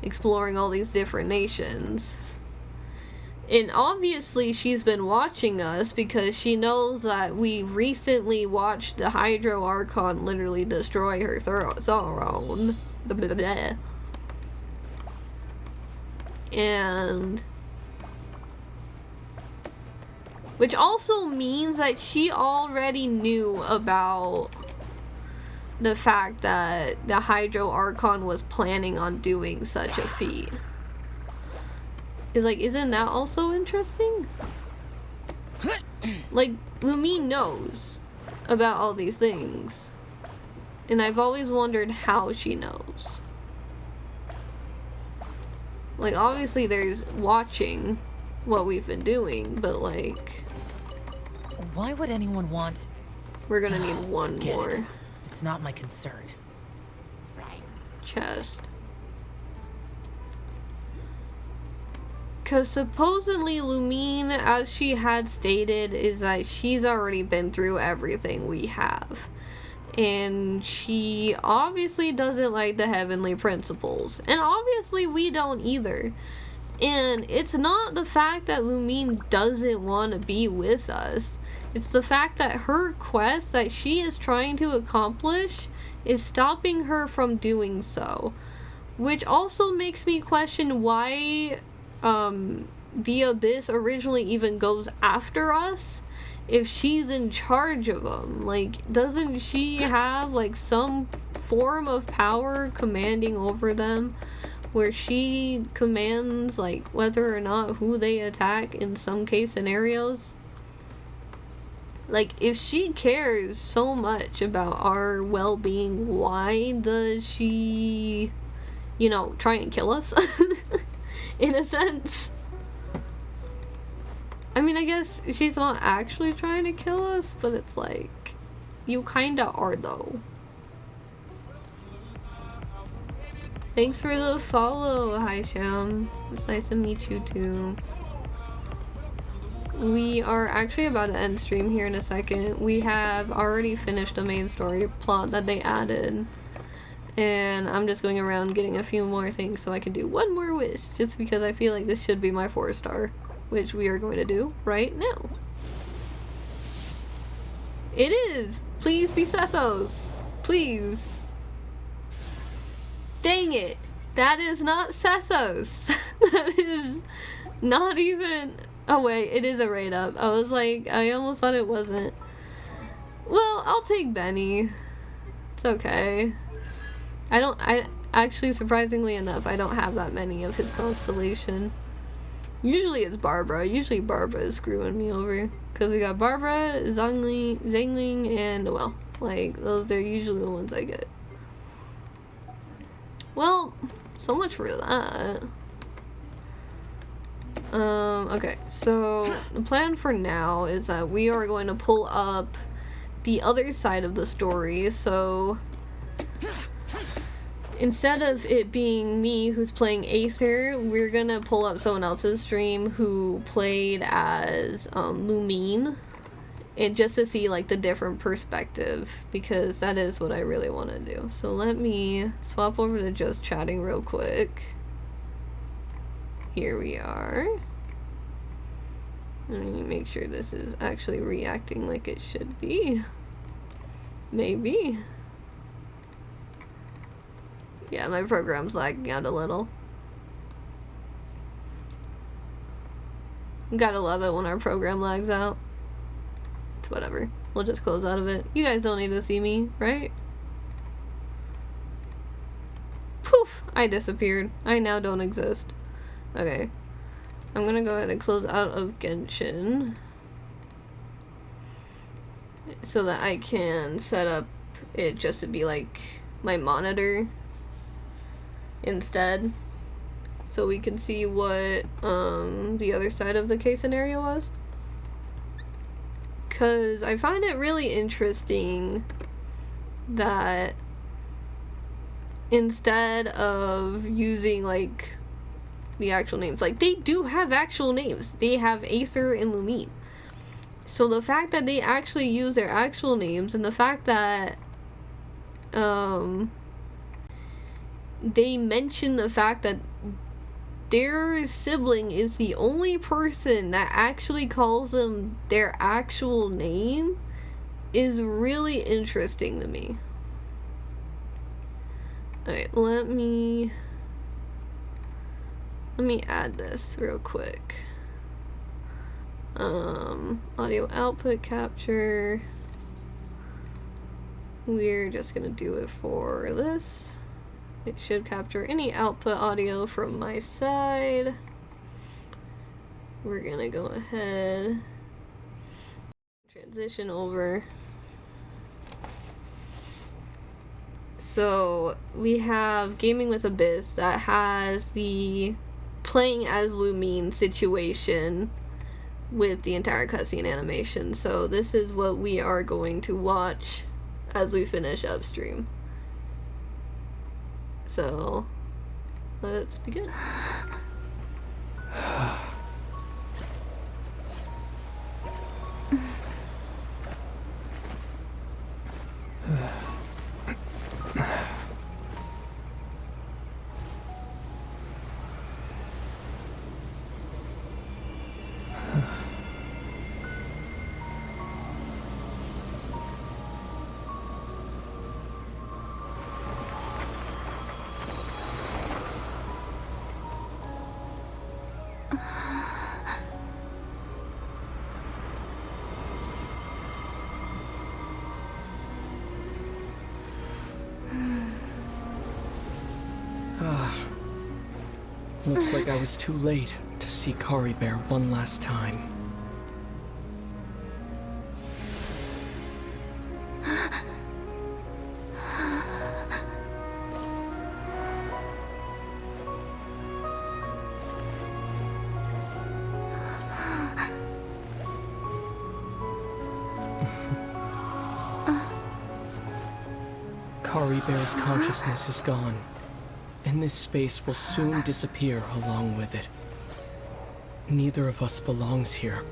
[SPEAKER 14] exploring all these different nations. And obviously she's been watching us because she knows that we recently watched the Hydro Archon literally destroy her throne. And which also means that she already knew about the fact that the Hydro Archon was planning on doing such a feat. Is like, isn't that also interesting? Like, Lumine knows about all these things. And I've always wondered how she knows. Like, obviously there's watching what we've been doing, but like...
[SPEAKER 9] Why would anyone want...
[SPEAKER 14] We're gonna need one more.
[SPEAKER 9] It's not my concern.
[SPEAKER 14] Chest. Because supposedly Lumine, as she had stated, is that she's already been through everything we have. And she obviously doesn't like the heavenly principles. And obviously we don't either. And it's not the fact that Lumine doesn't want to be with us. It's the fact that her quest that she is trying to accomplish is stopping her from doing so. Which also makes me question why the Abyss originally even goes after us if she's in charge of them. Like, doesn't she have like some form of power commanding over them, where she commands like whether or not who they attack in some case scenarios? Like, if she cares so much about our well-being, why does she, you know, try and kill us? In a sense. I mean, I guess she's not actually trying to kill us, but it's like, you kinda are though. Thanks for the follow, hi Sham. It's nice to meet you too. we are actually about to end stream here in a second. We have already finished the main story plot that they added. And I'm just going around getting a few more things so I can do one more wish. Just because I feel like this should be my 4-star. Which we are going to do right now. It is! Please be Sethos! Please! Dang it! That is not Sethos! That is not even... Oh wait, it is a raid up. I was like, I almost thought it wasn't. Well, I'll take Benny. It's okay. I actually, surprisingly enough, I don't have that many of his constellation. Usually it's Barbara. Usually Barbara is screwing me over. Because we got Barbara, Zangling, and Noelle. Like, those are usually the ones I get. Well, so much for that. Okay, so the plan for now is that we are going to pull up the other side of the story, so instead of it being me who's playing Aether, we're gonna pull up someone else's stream who played as Lumine, and just to see like the different perspective, because that is what I really want to do. So let me swap over to just chatting real quick. Here we are. Let me make sure this is actually reacting like it should be. Maybe. Yeah, my program's lagging out a little. Gotta love it when our program lags out. It's whatever. We'll just close out of it. You guys don't need to see me, right? Poof! I disappeared. I now don't exist. Okay. I'm gonna go ahead and close out of Genshin so that I can set up it just to be like my monitor instead, so we can see what the other side of the case scenario was, because I find it really interesting that instead of using like the actual names, like they do have actual names, they have Aether and Lumine, so the fact that they actually use their actual names, and the fact that they mention the fact that their sibling is the only person that actually calls them their actual name is really interesting to me. Alright, let me add this real quick. Audio output capture. We're just gonna do it for this. It should capture any output audio from my side. We're gonna go ahead, transition over. So we have Gaming with Abyss that has the playing as Lumine situation with the entire cutscene animation. So this is what we are going to watch as we finish upstream. So let's begin.
[SPEAKER 12] Looks like I was too late to see Kari Bear one last time. Kari Bear's consciousness is gone, and this space will soon disappear along with it. Neither of us belongs here,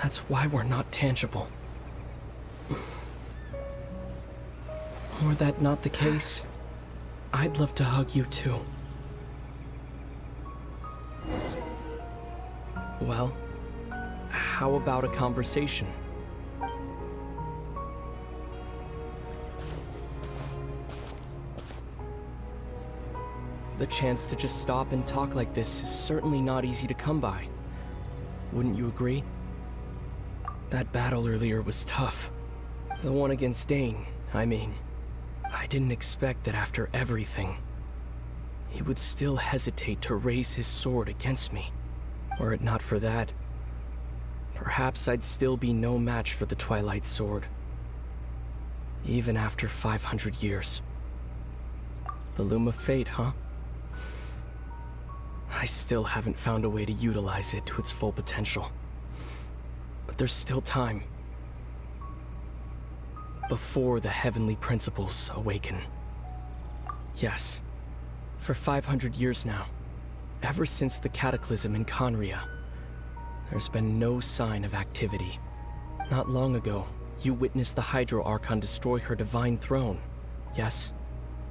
[SPEAKER 13] That's why we're not tangible. Were that not the case, I'd love to hug you too. Well, how about a conversation? The chance to just stop and talk like this is certainly not easy to come by. Wouldn't you agree? That battle earlier was tough. The one against Dane, I mean. I didn't expect that after everything, he would still hesitate to raise his sword against me. Were it not for that, perhaps I'd still be no match for the Twilight Sword. Even after 500 years. The Loom of Fate, huh? I still haven't found a way to utilize it to its full potential. But there's still time. Before the heavenly principles awaken. Yes, for 500 years now, ever since the cataclysm in Conria, there's been no sign of activity. Not long ago, you witnessed the Hydro Archon destroy her divine throne. Yes,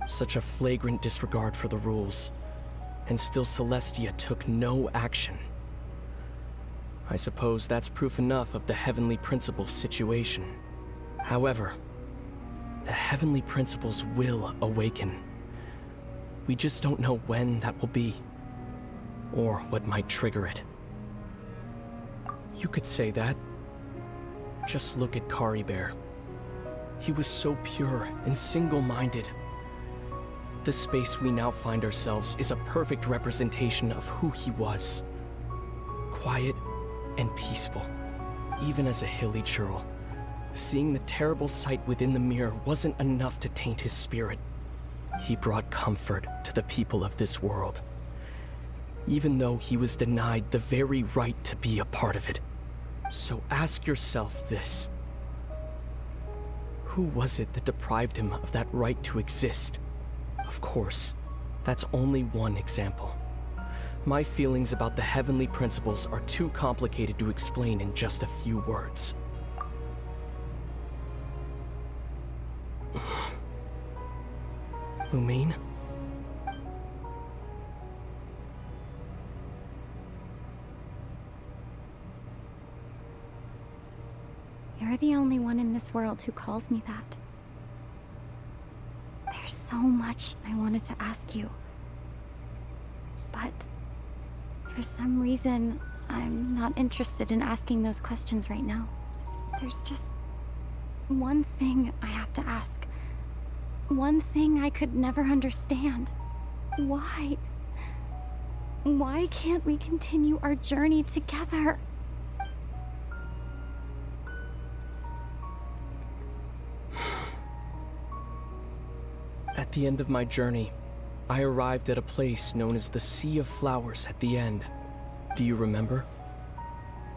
[SPEAKER 13] such a flagrant disregard for the rules. And still Celestia took no action. I suppose that's proof enough of the Heavenly Principles situation. However, the Heavenly Principles will awaken. We just don't know when that will be, or what might trigger it. You could say that. Just look at Kari Bear. He was so pure and single-minded. The space we now find ourselves is a perfect representation of who he was. Quiet and peaceful, even as a hilly churl. Seeing the terrible sight within the mirror wasn't enough to taint his spirit. He brought comfort to the people of this world, even though he was denied the very right to be a part of it. So ask yourself this. Who was it that deprived him of that right to exist? Of course, that's only one example. My feelings about the Heavenly Principles are too complicated to explain in just a few words. Lumine?
[SPEAKER 11] You're the only one in this world who calls me that. There's so much I wanted to ask you. But for some reason, I'm not interested in asking those questions right now. There's just one thing I have to ask. One thing I could never understand. Why? Why can't we continue our journey together?
[SPEAKER 13] At the end of my journey, I arrived at a place known as the Sea of Flowers at the end. Do you remember?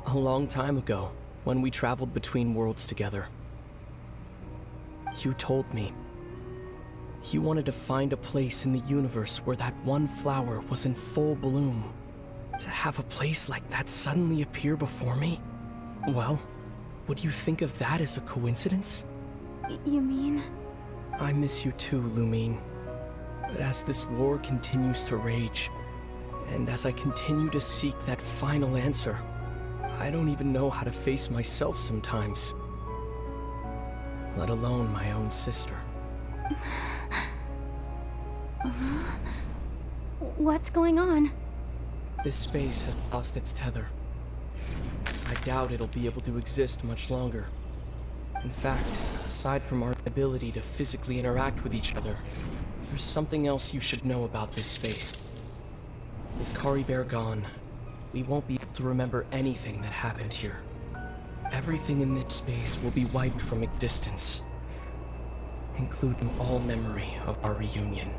[SPEAKER 13] A long time ago, when we traveled between worlds together. You told me you wanted to find a place in the universe where that one flower was in full bloom. To have a place like that suddenly appear before me? Well, would you think of that as a coincidence?
[SPEAKER 11] You mean?
[SPEAKER 13] I miss you too, Lumine. But as this war continues to rage, and as I continue to seek that final answer, I don't even know how to face myself sometimes. Let alone my own sister.
[SPEAKER 11] What's going on?
[SPEAKER 13] This space has lost its tether. I doubt it'll be able to exist much longer. In fact, aside from our ability to physically interact with each other, there's something else you should know about this space. With Kari Bear gone, we won't be able to remember anything that happened here. Everything in this space will be wiped from existence, including all memory of our reunion.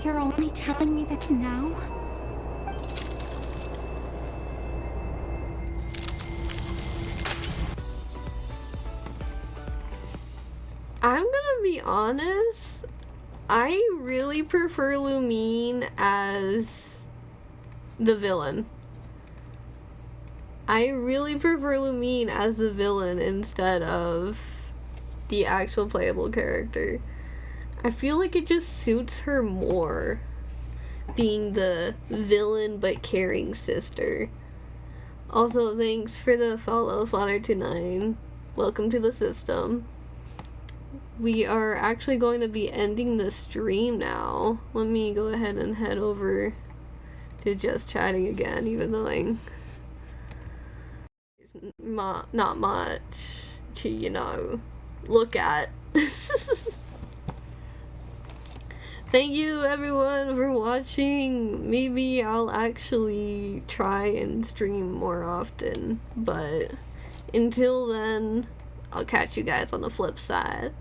[SPEAKER 11] You're only telling me this now?
[SPEAKER 14] I'm gonna be honest, I really prefer Lumine as the villain. I really prefer Lumine as the villain instead of the actual playable character. I feel like it just suits her more, being the villain but caring sister. Also, thanks for the follow, Slaughter29. Welcome to the system. We are actually going to be ending the stream now. Let me go ahead and head over to just chatting again, even though it's not much to, you know, look at. Thank you everyone for watching. Maybe I'll actually try and stream more often, but until then, I'll catch you guys on the flip side.